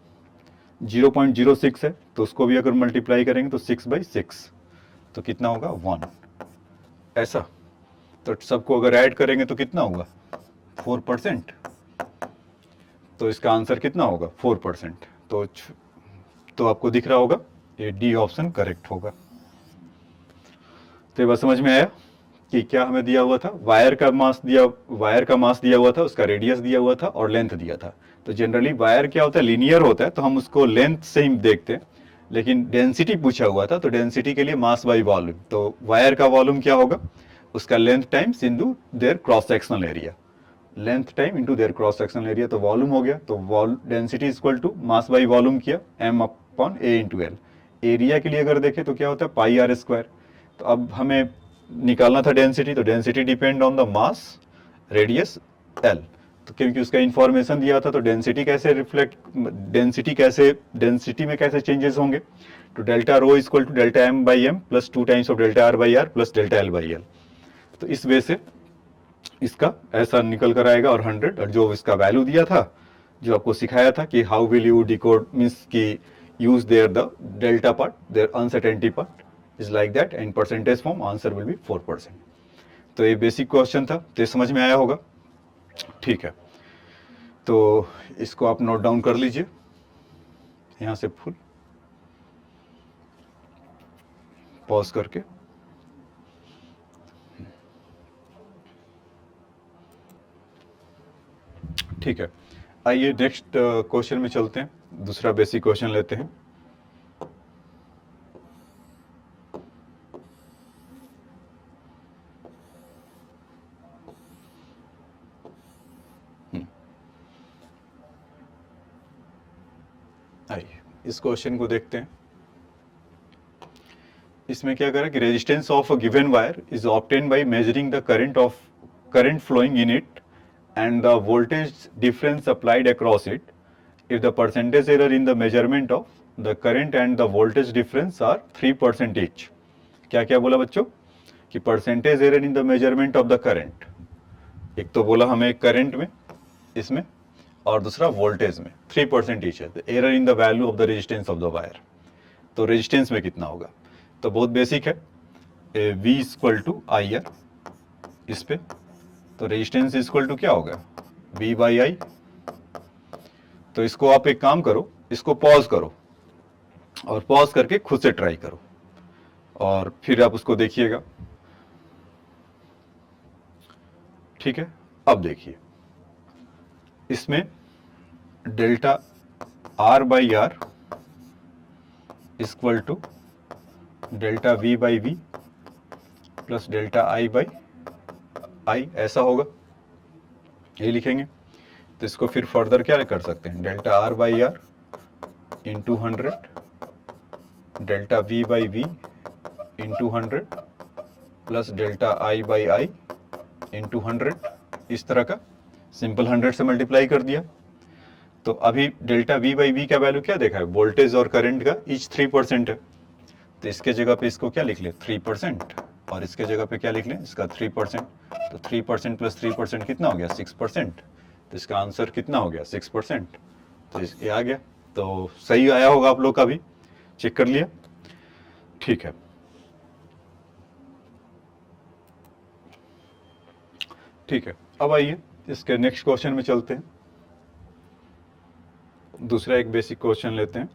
0.06 है तो उसको भी अगर मल्टीप्लाई करेंगे तो 6/6, तो कितना होगा 1 ऐसा। तो सबको अगर ऐड करेंगे तो कितना होगा 4%, तो इसका आंसर कितना होगा 4%। तो आपको दिख रहा होगा ये डी ऑप्शन करेक्ट होगा। तो ये बात समझ में आया कि क्या हमें दिया हुआ था, वायर का मास दिया हुआ था, उसका रेडियस दिया हुआ था और लेंथ दिया था। तो जनरली वायर क्या होता है, लीनियर होता है, तो हम उसको लेंथ से ही देखते हैं, लेकिन डेंसिटी पूछा हुआ था तो डेंसिटी के लिए मास बाई वॉल्यूम। तो वायर का वॉल्यूम क्या होगा, उसका length times into their cross sectional area, length time into their cross sectional area, तो वॉल्यूम हो गया। तो density equal to mass by volume किया m/a इंटू एल। एरिया के लिए अगर देखें तो क्या होता है पाई r स्क्वायर। तो अब हमें निकालना था डेंसिटी, तो density depend on the mass radius L. तो क्योंकि उसका इंफॉर्मेशन दिया था, तो डेंसिटी में कैसे चेंजेस होंगे, तो delta rho equal to delta M by M plus 2 times of delta R by R plus delta L by L. तो इस वे से इसका ऐसा निकल कर आएगा। और 100 और जो इसका वैल्यू दिया था, जो आपको सिखाया था कि how will you decode, means की use their the delta part, their uncertainty part is like that, and percentage form answer will be 4%। तो ये बेसिक क्वेश्चन था, तो ये समझ में आया होगा, ठीक है। तो इसको आप नोट डाउन कर लीजिए यहाँ से फुल पॉज करके। ठीक है, आइए नेक्स्ट क्वेश्चन में चलते हैं, दूसरा बेसिक क्वेश्चन लेते हैं। आइए इस क्वेश्चन को देखते हैं। इसमें क्या करें कि resistance of a given wire is obtain by measuring the current flowing in it and the voltage difference applied across it if the percentage error in the measurement of the current and the voltage difference are 3% each। क्या क्या बोला बच्चों कि percentage error in the measurement of the current, एक तो बोला हमें current में इसमें और दूसरा वोल्टेज में 3% ईच है। Error in the value of the resistance of the wire, तो रेजिस्टेंस में कितना होगा, तो बहुत बेसिक है, V equal to I R इस पे, तो रेजिस्टेंस इक्वल टू क्या होगा V बाई आई। तो इसको आप एक काम करो, इसको पॉज करो और पॉज करके खुद से ट्राई करो और फिर आप उसको देखिएगा, ठीक है। अब देखिए इसमें delta R by R equal to delta V by V plus delta I by I, ऐसा होगा, ये लिखेंगे। तो इसको फिर फर्दर क्या कर सकते हैं, delta R by R into 100 delta V by V into 100 plus delta I by I into 100, इस तरह का सिंपल 100 से मल्टीप्लाई कर दिया। तो अभी डेल्टा V बाई V का वैल्यू क्या देखा है, वोल्टेज और करंट का ईच 3% है, तो इसके जगह पे इसको क्या लिख ले 3% और इसके जगह पे क्या लिख लें इसका 3%। तो 3% प्लस 3% कितना हो गया 6%, तो इसका आंसर कितना हो गया 6%। तो ये आ गया, तो सही आया होगा, आप लोग का भी चेक कर लिया। ठीक है, ठीक है, अब आइए इसके नेक्स्ट क्वेश्चन में चलते हैं। दूसरा एक बेसिक क्वेश्चन लेते हैं।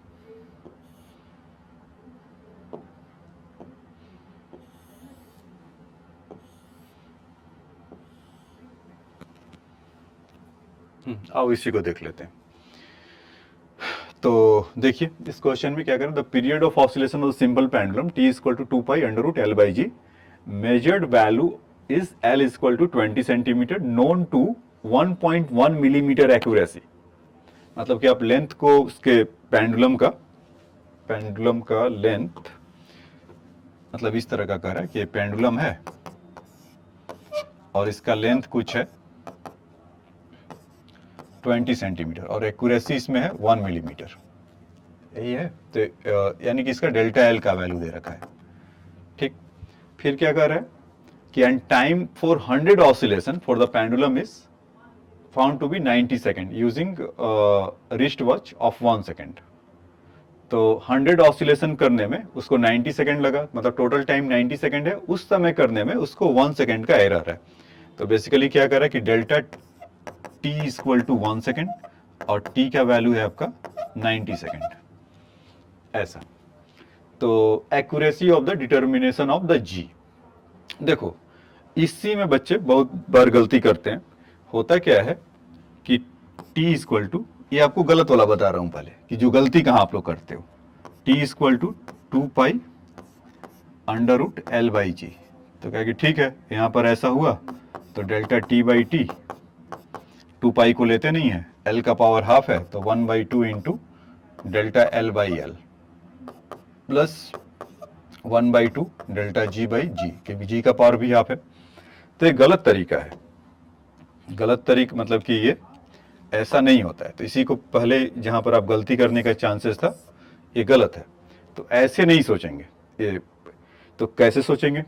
आओ इसी को देख लेते हैं। तो देखिए इस क्वेश्चन में क्या करें, the period of oscillation of simple pendulum T equal to 2 pi under root L by G, measured value is L equal to 20 centimetre, known to 1.1 millimetre accuracy. मतलब कि आप लेंथ को उसके पेंडुलम का लेंथ, मतलब इस तरह का कह रहा है कि पेंडुलम है और इसका लेंथ कुछ है 20 सेंटीमीटर और एक्यूरेसी इसमें है 1 मिलीमीटर, यही है। तो यानी कि इसका डेल्टा एल का वैल्यू दे रखा है। ठीक, फिर क्या कर रहा है कि and time for 100 oscillation for the pendulum is found to be 90 second using wrist watch of 1 second. तो 100 ऑसिलेशन करने में उसको 90 सेकेंड लगा, मतलब टोटल टाइम 90 सेकेंड है, उस समय करने में उसको 1 सेकेंड का एरर है। तो बेसिकली क्या कर रहा है कि delta T equal to 1 second और टी का वैल्यू है आपका 90 सेकेंड, ऐसा। तो accuracy of the determination of the G, देखो इसी में बच्चे बहुत बार गलती करते हैं। होता क्या है कि टी इक्वल टू, ये आपको गलत वाला बता रहा हूं पहले कि जो गलती कहां आप लोग करते हो, T equal to 2 pi under root L by G. तो क्या कि ठीक है यहां पर ऐसा हुआ तो डेल्टा टी बाई टी, 2 पाई को लेते नहीं है, एल का पावर हाफ है तो 1/2 into delta L by L plus 1/2 delta G by G, क्योंकि जी का पावर भी हाफ है। तो ये गलत तरीका है, गलत तरीका मतलब कि ये ऐसा नहीं होता है। तो इसी को पहले जहां पर आप गलती करने का चांसेस था, ये गलत है। तो ऐसे नहीं सोचेंगे ये, तो कैसे सोचेंगे,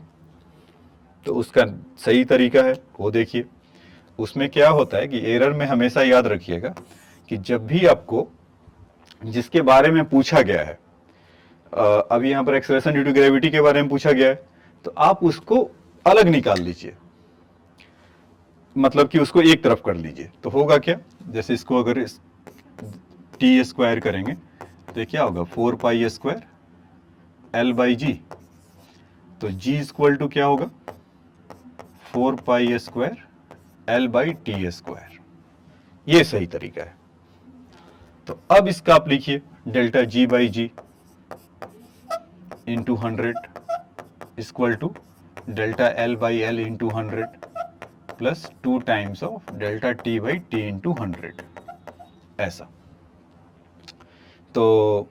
तो उसका सही तरीका है वो देखिए। उसमें क्या होता है कि एरर में हमेशा याद रखिएगा कि जब भी आपको जिसके बारे में पूछा गया है, अभी यहां पर एक्सेलरेशन ड्यू टू ग्रेविटी के बारे में पूछा गया है, तो आप उसको अलग निकाल लीजिए, मतलब कि उसको एक तरफ कर लीजिए। तो होगा क्या, जैसे इसको अगर टी स्क्वायर करेंगे तो क्या होगा 4 pi square L by G, तो जी इक्वल टू क्या होगा 4 pi square L by T square. ये सही तरीका है। तो अब इसका आप लिखिए delta G by G into 100 equal to delta L by L into 100 plus 2 times of delta T by T into 100, ऐसा। तो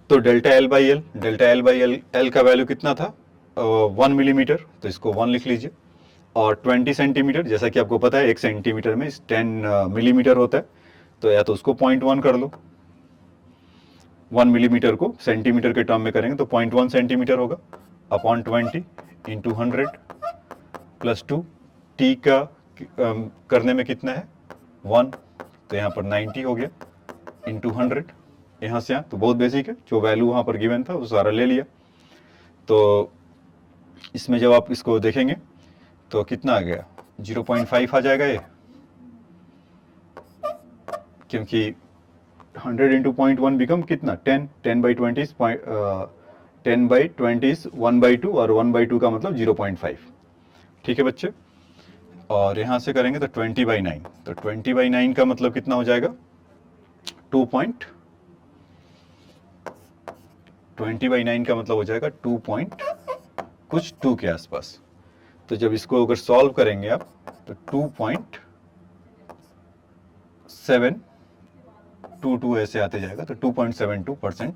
डेल्टा एल बाई एल का वैल्यू कितना था 1 मिलीमीटर, तो इसको 1 लिख लीजिए। और 20 सेंटीमीटर, जैसा कि आपको पता है 1 सेंटीमीटर में 10 मिलीमीटर होता है, तो या तो उसको 0.1 कर लो, 1 मिलीमीटर को सेंटीमीटर के टर्म में करेंगे तो 0.1 सेंटीमीटर होगा अपॉन 20 इंटू 100 प्लस 2, टी का करने में कितना है 1, तो यहाँ पर 90 हो गया इंटू 100, यहाँ से यहाँ, तो बहुत बेसिक है, जो वैल्यू वहाँ पर गिवन था वो सारा ले लिया। तो इसमें जब आप इसको देखेंगे तो कितना आ गया 0.5 आ जाएगा ये, क्योंकि 100 इंटू 0.1 बिकम कितना 10 बाई 20 1/2 और 1/2 का मतलब 0.5। ठीक है बच्चे, और यहां से करेंगे तो 20/9, तो 20/9 का मतलब कितना हो जाएगा 20/9 का मतलब हो जाएगा 2 के आसपास। तो जब इसको अगर सॉल्व करेंगे आप तो 2.722 ऐसे आते जाएगा, तो 2.72%।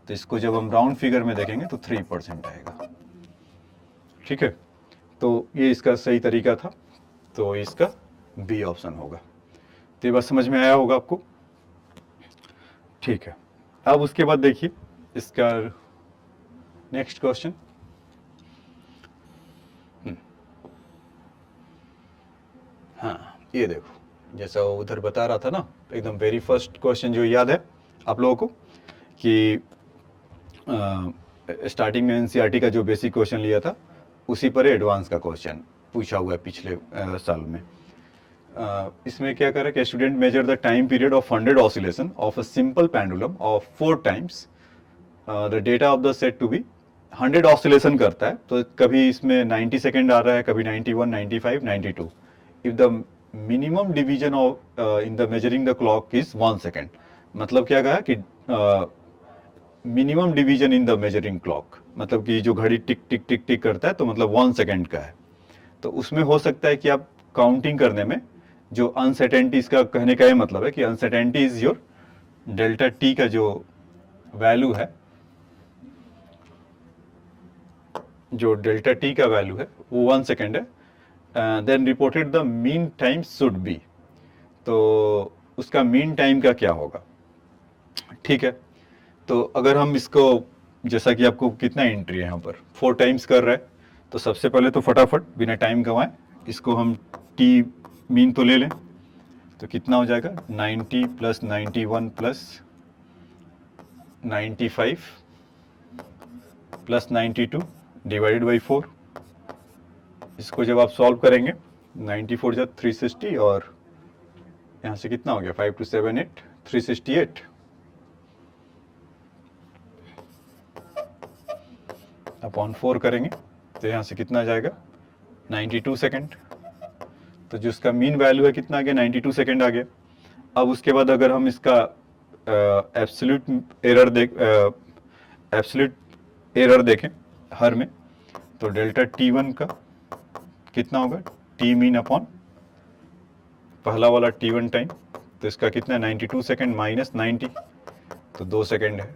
तो इसको जब हम राउंड फिगर में देखेंगे तो 3% आएगा। ठीक है, तो ये इसका सही तरीका था, तो इसका बी ऑप्शन होगा। तो ये बात समझ में आया होगा आपको। ठीक है, अब उसके बाद देखिए इसका नेक्स्ट क्वेश्चन। हाँ, ये देखो जैसा वो उधर बता रहा था ना, एकदम वेरी फर्स्ट क्वेश्चन जो याद है आप लोगों को कि स्टार्टिंग में एनसीईआरटी का जो बेसिक क्वेश्चन लिया था उसी पर एडवांस का क्वेश्चन पूछा हुआ है पिछले साल में। इसमें क्या करें कि student measure the time period of 100 oscillation of a simple pendulum of 4 times the data of the set to be 100 oscillation करता है, तो कभी इसमें 90 सेकेंड आ रहा है, कभी 91, 95, 92। If the minimum division of in the measuring the clock is 1 second, मतलब क्या कहा कि minimum division in the measuring clock, मतलब कि जो घड़ी टिक टिक टिक टिक करता है तो मतलब 1 सेकेंड का है। तो उसमें हो सकता है कि आप काउंटिंग करने में जो अनसर्टेनिटी, इसका कहने का ये मतलब है कि uncertainty is your delta T का जो वैल्यू है, जो डेल्टा टी का वैल्यू है वो 1 सेकेंड है। Then reported the mean time should be, तो उसका मीन टाइम का क्या होगा। ठीक है, तो अगर हम इसको, जैसा कि आपको कितना एंट्री है यहाँ पर 4 टाइम्स कर रहा है, तो सबसे पहले तो फटाफट बिना टाइम गंवाए इसको हम टी मीन तो ले लें, तो कितना हो जाएगा 90 plus 91 plus 95 plus 92 divided by 4। इसको जब आप सॉल्व करेंगे 94 जब 360 और यहाँ से कितना हो गया 5 to 7 8 368 अपॉन 4 करेंगे तो यहाँ से कितना जाएगा 92 सेकेंड। तो जो इसका मीन वैल्यू है कितना आ गया 92 सेकेंड आ गया। अब उसके बाद अगर हम इसका एब्सोल्यूट एरर देखें हर में, तो डेल्टा T1 का कितना होगा टी मीन अपॉन पहला वाला T1 टाइम, तो इसका कितना 92 सेकेंड माइनस 90, तो 2 सेकेंड है।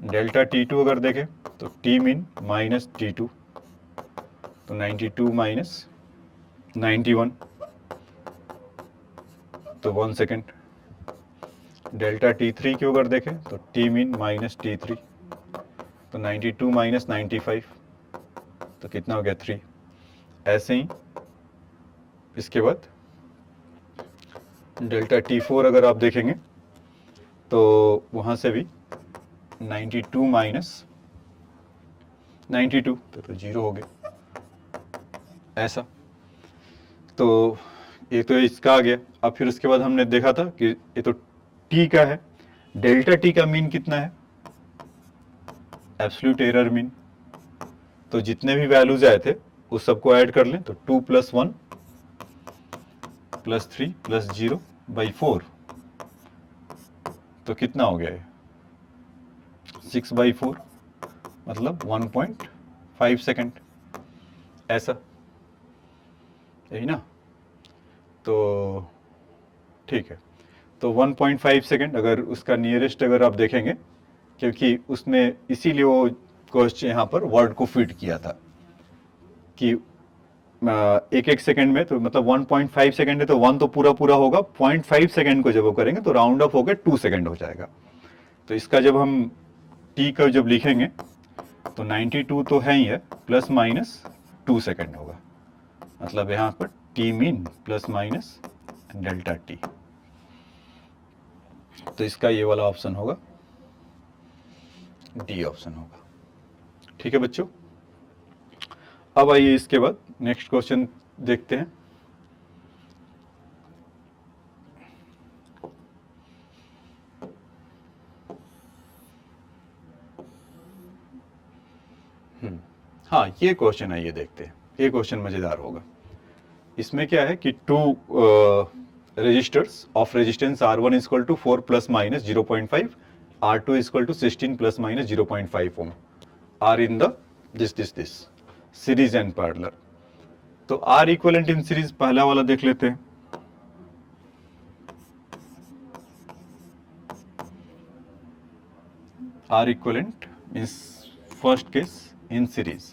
डेल्टा T2 अगर देखें तो टी मीन माइनस T2, तो 92 माइनस 91, तो 1 सेकेंड। डेल्टा T3 की अगर देखें तो टी मीन माइनस T3, तो 92 माइनस 95, तो कितना हो गया 3। ऐसे ही इसके बाद डेल्टा T4 अगर आप देखेंगे तो वहाँ से भी 92 माइनस 92, तो 0 हो गया ऐसा। तो ये तो इसका आ गया। अब फिर उसके बाद हमने देखा था कि ये तो T का है, डेल्टा T का मीन कितना है एब्सोल्यूट एरर मीन, तो जितने भी वैल्यूज आए थे उस सबको ऐड कर लें, तो 2 प्लस 1 प्लस 3 प्लस 0 बाई 4, तो कितना हो गया 6 बाई 4, मतलब 1.5 सेकेंड ऐसा, यही ना। तो ठीक है, तो 1.5 सेकेंड अगर उसका नियरेस्ट अगर आप देखेंगे, क्योंकि उसने इसीलिए वो क्वेश्चन यहाँ पर वर्ड को फिट किया था कि एक एक सेकेंड में, तो मतलब 1.5 सेकेंड है तो 1 तो पूरा पूरा होगा, 0.5 सेकेंड को जब वो करेंगे तो राउंड अप होकर 2 सेकेंड हो जाएगा। तो इसका जब हम टी का जब लिखेंगे तो 92 तो है ही है, प्लस माइनस 2 सेकेंड होगा, मतलब यहाँ पर T mean plus minus delta T, तो इसका ये वाला ऑप्शन होगा, डी ऑप्शन होगा। ठीक है बच्चों, अब आइए इसके बाद नेक्स्ट क्वेश्चन देखते हैं। हाँ, ये क्वेश्चन है, ये देखते हैं, ये क्वेश्चन मजेदार होगा। इसमें क्या है कि 2 resistors of resistance R1 is equal to 4 plus minus 0.5, R2 is equal to 16 plus minus 0.5 ohm are in the this series and parallel. तो आर इक्विवेलेंट इन सीरीज पहला वाला देख लेते हैं। R equivalent in first case in series,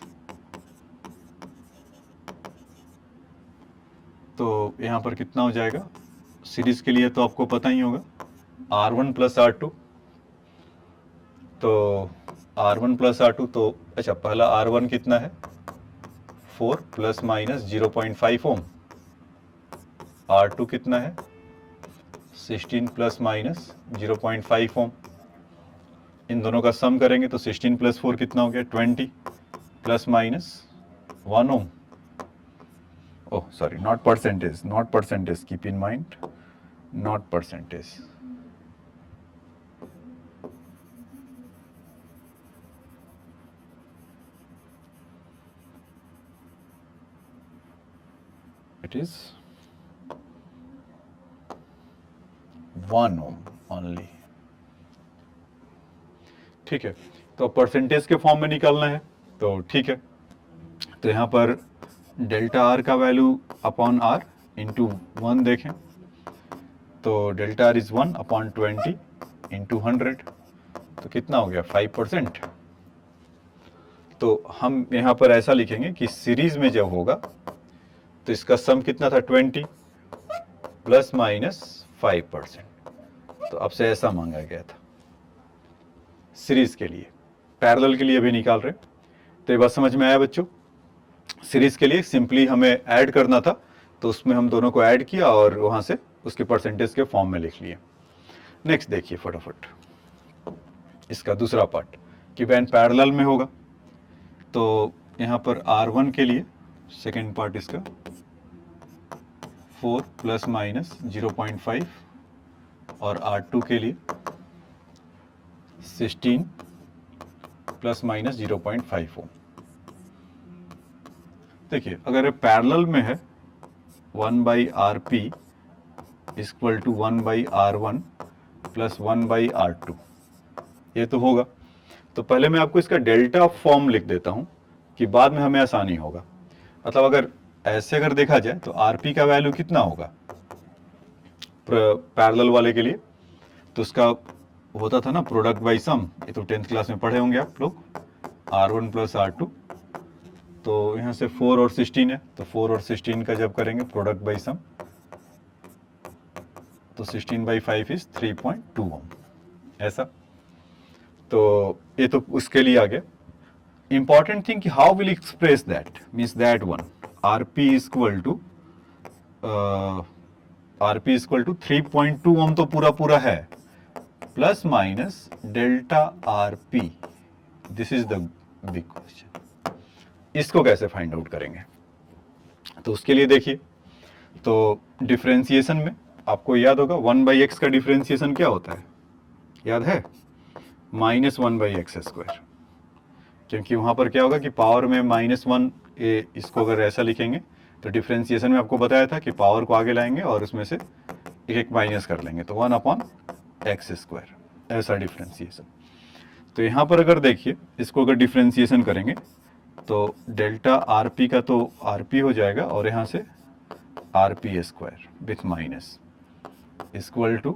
तो यहां पर कितना हो जाएगा सीरीज के लिए, तो आपको पता ही होगा R1 प्लस R2, तो R1 प्लस R2, तो अच्छा पहला R1 कितना है 4 प्लस माइनस 0.5 ओम, R2 कितना है 16 प्लस माइनस 0.5 ओम। इन दोनों का सम करेंगे तो 16 प्लस 4 कितना हो गया 20 plus minus 1 ohm. Oh sorry, not percentage, keep in mind, not percentage. It is 1 ohm only। ठीक है, तो परसेंटेज के फॉर्म में निकालना है तो ठीक है। तो यहाँ पर डेल्टा आर का वैल्यू अपॉन आर इंटू 1 देखें तो delta R is 1 upon 20 into 100, तो कितना हो गया 5%। तो हम यहाँ पर ऐसा लिखेंगे कि सीरीज में जब होगा तो इसका सम कितना था 20 प्लस माइनस 5%। तो आपसे ऐसा मांगा गया था सीरीज के लिए, पैरेलल के लिए अभी निकाल रहे। तो ये बात समझ में आया बच्चों? सीरीज के लिए सिंपली हमें ऐड करना था, तो उसमें हम दोनों को ऐड किया और वहां से उसके परसेंटेज के फॉर्म में लिख लिए। नेक्स्ट देखिए फटाफट इसका दूसरा पार्ट कि वैन पैरेलल में होगा तो यहाँ पर R1 के लिए सेकेंड पार्ट इसका 4 प्लस माइनस 0.5 और R2 के लिए 16 प्लस माइनस 0.5 ओम। देखिए अगर पैरेलल में है 1 by R P equal to 1 by R1 plus 1 by R2, ये तो होगा। तो पहले मैं आपको इसका डेल्टा फॉर्म लिख देता हूं कि बाद में हमें आसानी होगा। मतलब अगर ऐसे अगर देखा जाए तो आरपी का वैल्यू कितना होगा पैरेलल वाले के लिए, तो उसका होता था ना प्रोडक्ट बाई सम, ये तो 10th क्लास में पढ़े होंगे आप लोग, R1 प्लस R2। तो यहाँ से 4 और 16 है, तो 4 और 16 का जब करेंगे प्रोडक्ट बाई सम तो 16 बाई 5 इज 3.2 ओम, ऐसा। तो ये तो उसके लिए आ गया। इंपॉर्टेंट थिंग कि how will express that, means that one RP equal to 3.2 ohm तो पूरा पूरा है, plus minus delta RP, this is the big question. इसको कैसे फाइंड आउट करेंगे? तो उसके लिए देखिए, तो डिफरेंशिएशन में आपको याद होगा 1 बाई एक्स का डिफरेंशिएशन क्या होता है, याद है? -1 बाई एक्स स्क्वायर। क्योंकि वहां पर क्या होगा कि पावर में -1, इसको अगर ऐसा लिखेंगे तो डिफरेंशिएशन में आपको बताया था कि पावर को आगे लाएंगे और उसमें से एक एक माइनस कर लेंगे, तो 1 अपॉन एक्स स्क्वायर, ऐसा डिफरेंशिएशन। तो यहाँ पर अगर देखिए इसको अगर डिफरेंशिएशन करेंगे तो डेल्टा आरपी का तो आरपी हो जाएगा और यहाँ से RP square with minus equal to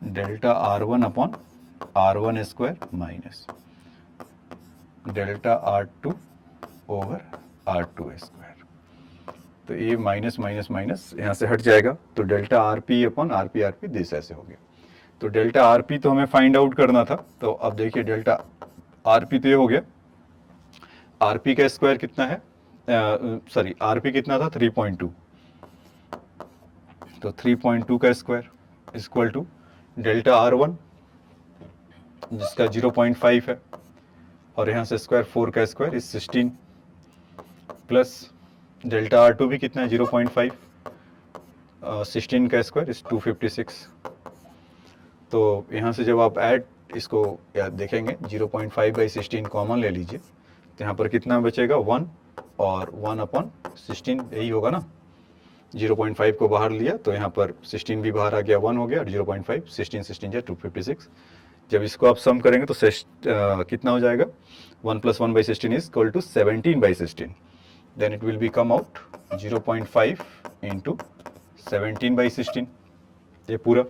delta R1 upon R1 square minus delta R2 over R2 square. तो ये माइनस माइनस माइनस यहाँ से हट जाएगा, तो delta RP upon RP this ऐसे हो गया। तो डेल्टा आरपी तो हमें फाइंड आउट करना था, तो अब देखिए डेल्टा आरपी तो ये हो गया, आरपी का स्क्वायर कितना है, सॉरी आरपी कितना था 3.2, तो 3.2 का square equal to delta R1 जिसका 0.5 है और यहाँ से स्क्वायर 4 का square is 16 plus delta R2 भी कितना है 0.5, 16 का स्क्वायर इज 256। तो यहाँ से जब आप ऐड इसको देखेंगे 0.5 बाई 16 कॉमन ले लीजिए, तो यहाँ पर कितना बचेगा 1 और 1 अपॉन 16, यही होगा ना। 0.5 को बाहर लिया तो यहाँ पर 16 भी बाहर आ गया, 1 हो गया और 0.5 16 या 256। जब इसको आप सम करेंगे तो कितना हो जाएगा 1 plus 1 by 16 is equal to 17 by 16, then it will be come out 0.5 into 17 by 16, ये पूरा।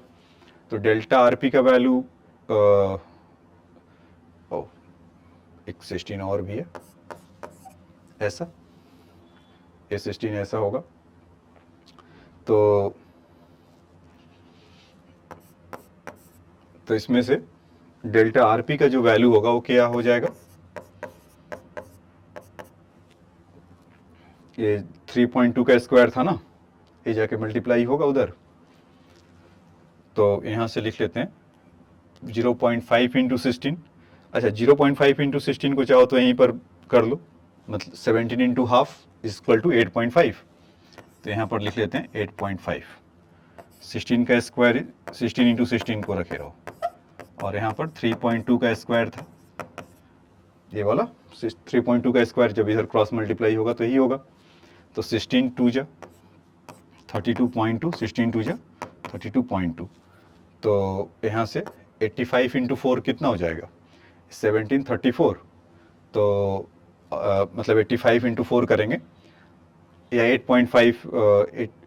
तो डेल्टा आरपी का वैल्यू एक 16 और भी है, ऐसा ये 16 ऐसा होगा। तो इसमें से डेल्टा आरपी का जो वैल्यू होगा वो क्या हो जाएगा, ये 3.2 का स्क्वायर था ना, ये जाके मल्टीप्लाई होगा उधर, तो यहाँ से लिख लेते हैं 0.5 इंटू 16। अच्छा 0.5 इंटू 16 को चाहो तो यहीं पर कर लो, मतलब 17 into half is equal to 8.5, तो यहाँ पर लिख लेते हैं 8.5। 16 का स्क्वायर 16 इंटू 16 को रखे रहो, और यहाँ पर 3.2 का स्क्वायर था, ये वाला 3.2 का स्क्वायर जब इधर क्रॉस मल्टीप्लाई होगा तो यही होगा, तो 16 2 जा 32.2, 16 2 जा 32.2, तो यहाँ से 85 इंटू 4 कितना हो जाएगा 1734, तो मतलब 85 इंटू 4 करेंगे या 8.5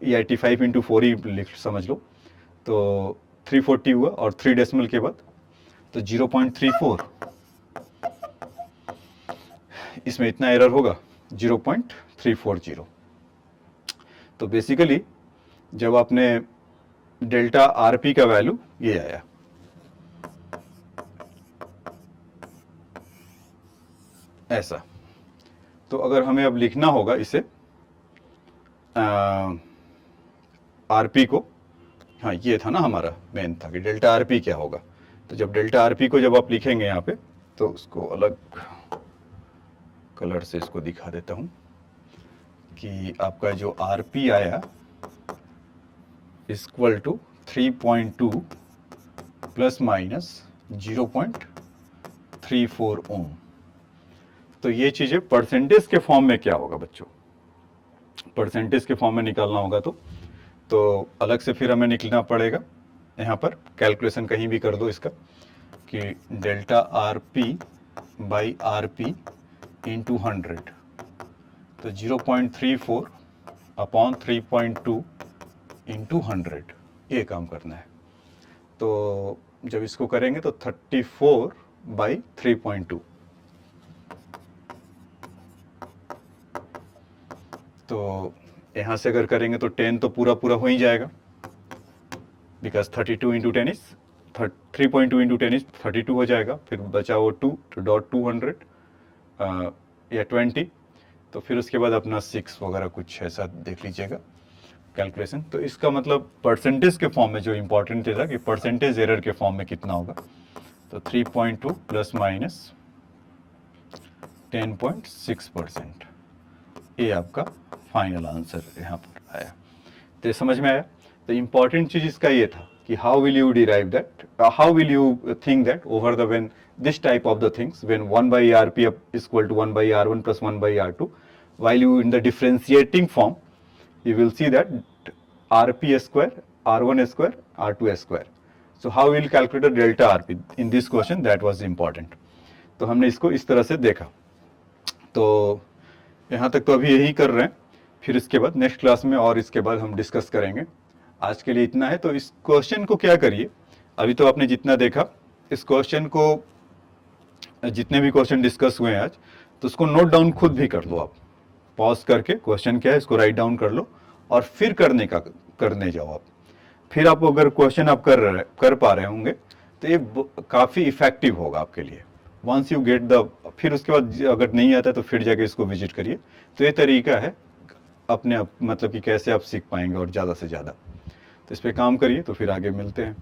या 85 इंटू 4 ही लिख समझ लो, तो 340 हुआ और 3 डेसिमल के बाद तो 0.34, इसमें इतना एरर होगा 0.340। तो बेसिकली जब आपने डेल्टा आरपी का वैल्यू ये आया, ऐसा, तो अगर हमें अब लिखना होगा इसे आरपी को, हाँ ये था ना हमारा मेन था कि डेल्टा आरपी क्या होगा, तो जब डेल्टा आरपी को जब आप लिखेंगे यहाँ पे, तो उसको अलग कलर से इसको दिखा देता हूँ कि आपका जो आरपी आया इक्वल टू 3.2 प्लस माइनस 0.34 ओम। तो ये चीज़ें परसेंटेज के फॉर्म में क्या होगा बच्चों, परसेंटेज के फॉर्म में निकालना होगा तो अलग से फिर हमें निकलना पड़ेगा, यहाँ पर कैलकुलेशन कहीं भी कर दो इसका कि delta R P by R P into 100, तो 0.34 अपॉन 3.2 इंटू 100, ये काम करना है। तो जब इसको करेंगे तो 34 बाई 3.2, तो यहाँ से अगर करेंगे तो 10 तो पूरा पूरा हो ही जाएगा, because 32 into 10 is 3.2 into 10 is 32 हो जाएगा, फिर बचा वो 2 तो डॉट 200 या 20, तो फिर उसके बाद अपना 6 वगैरह कुछ ऐसा देख लीजिएगा कैलकुलेशन। तो इसका मतलब परसेंटेज के फॉर्म में जो इम्पोर्टेंट था कि परसेंटेज एरर के फॉर्म में कितना होगा, तो 3.2 प्लस माइनस 10.6%, ये आपका फाइनल आंसर यहाँ पर आया। तो ये समझ में आया। तो इम्पॉर्टेंट चीज इसका ये था कि how will you derive that, how will you think that over the when this type of the things when 1 by rp is equal to 1 by r1 plus 1 by r2, while you in the differentiating form you will see that rp square, r1 square, r2 square. So how we will calculate the delta rp in this question, that was important. तो हमने इसको इस तरह से देखा। तो यहाँ तक तो अभी यही कर रहे हैं, फिर इसके बाद नेक्स्ट क्लास में और इसके बाद हम डिस्कस करेंगे। आज के लिए इतना है। तो इस क्वेश्चन को क्या करिए, अभी तो आपने जितना देखा, इस क्वेश्चन को जितने भी क्वेश्चन डिस्कस हुए हैं आज, तो उसको नोट डाउन खुद भी कर लो आप, पॉज करके क्वेश्चन क्या है इसको राइट डाउन कर लो और फिर करने जाओ आप। फिर आप अगर क्वेश्चन आप कर पा रहे होंगे तो ये काफ़ी इफेक्टिव होगा आपके लिए। वंस यू गेट द, फिर उसके बाद अगर नहीं आता तो फिर जाके इसको विजिट करिए। तो ये तरीका है अपने मतलब कि कैसे आप सीख पाएंगे और ज़्यादा से ज़्यादा। तो इस पर काम करिए, तो फिर आगे मिलते हैं।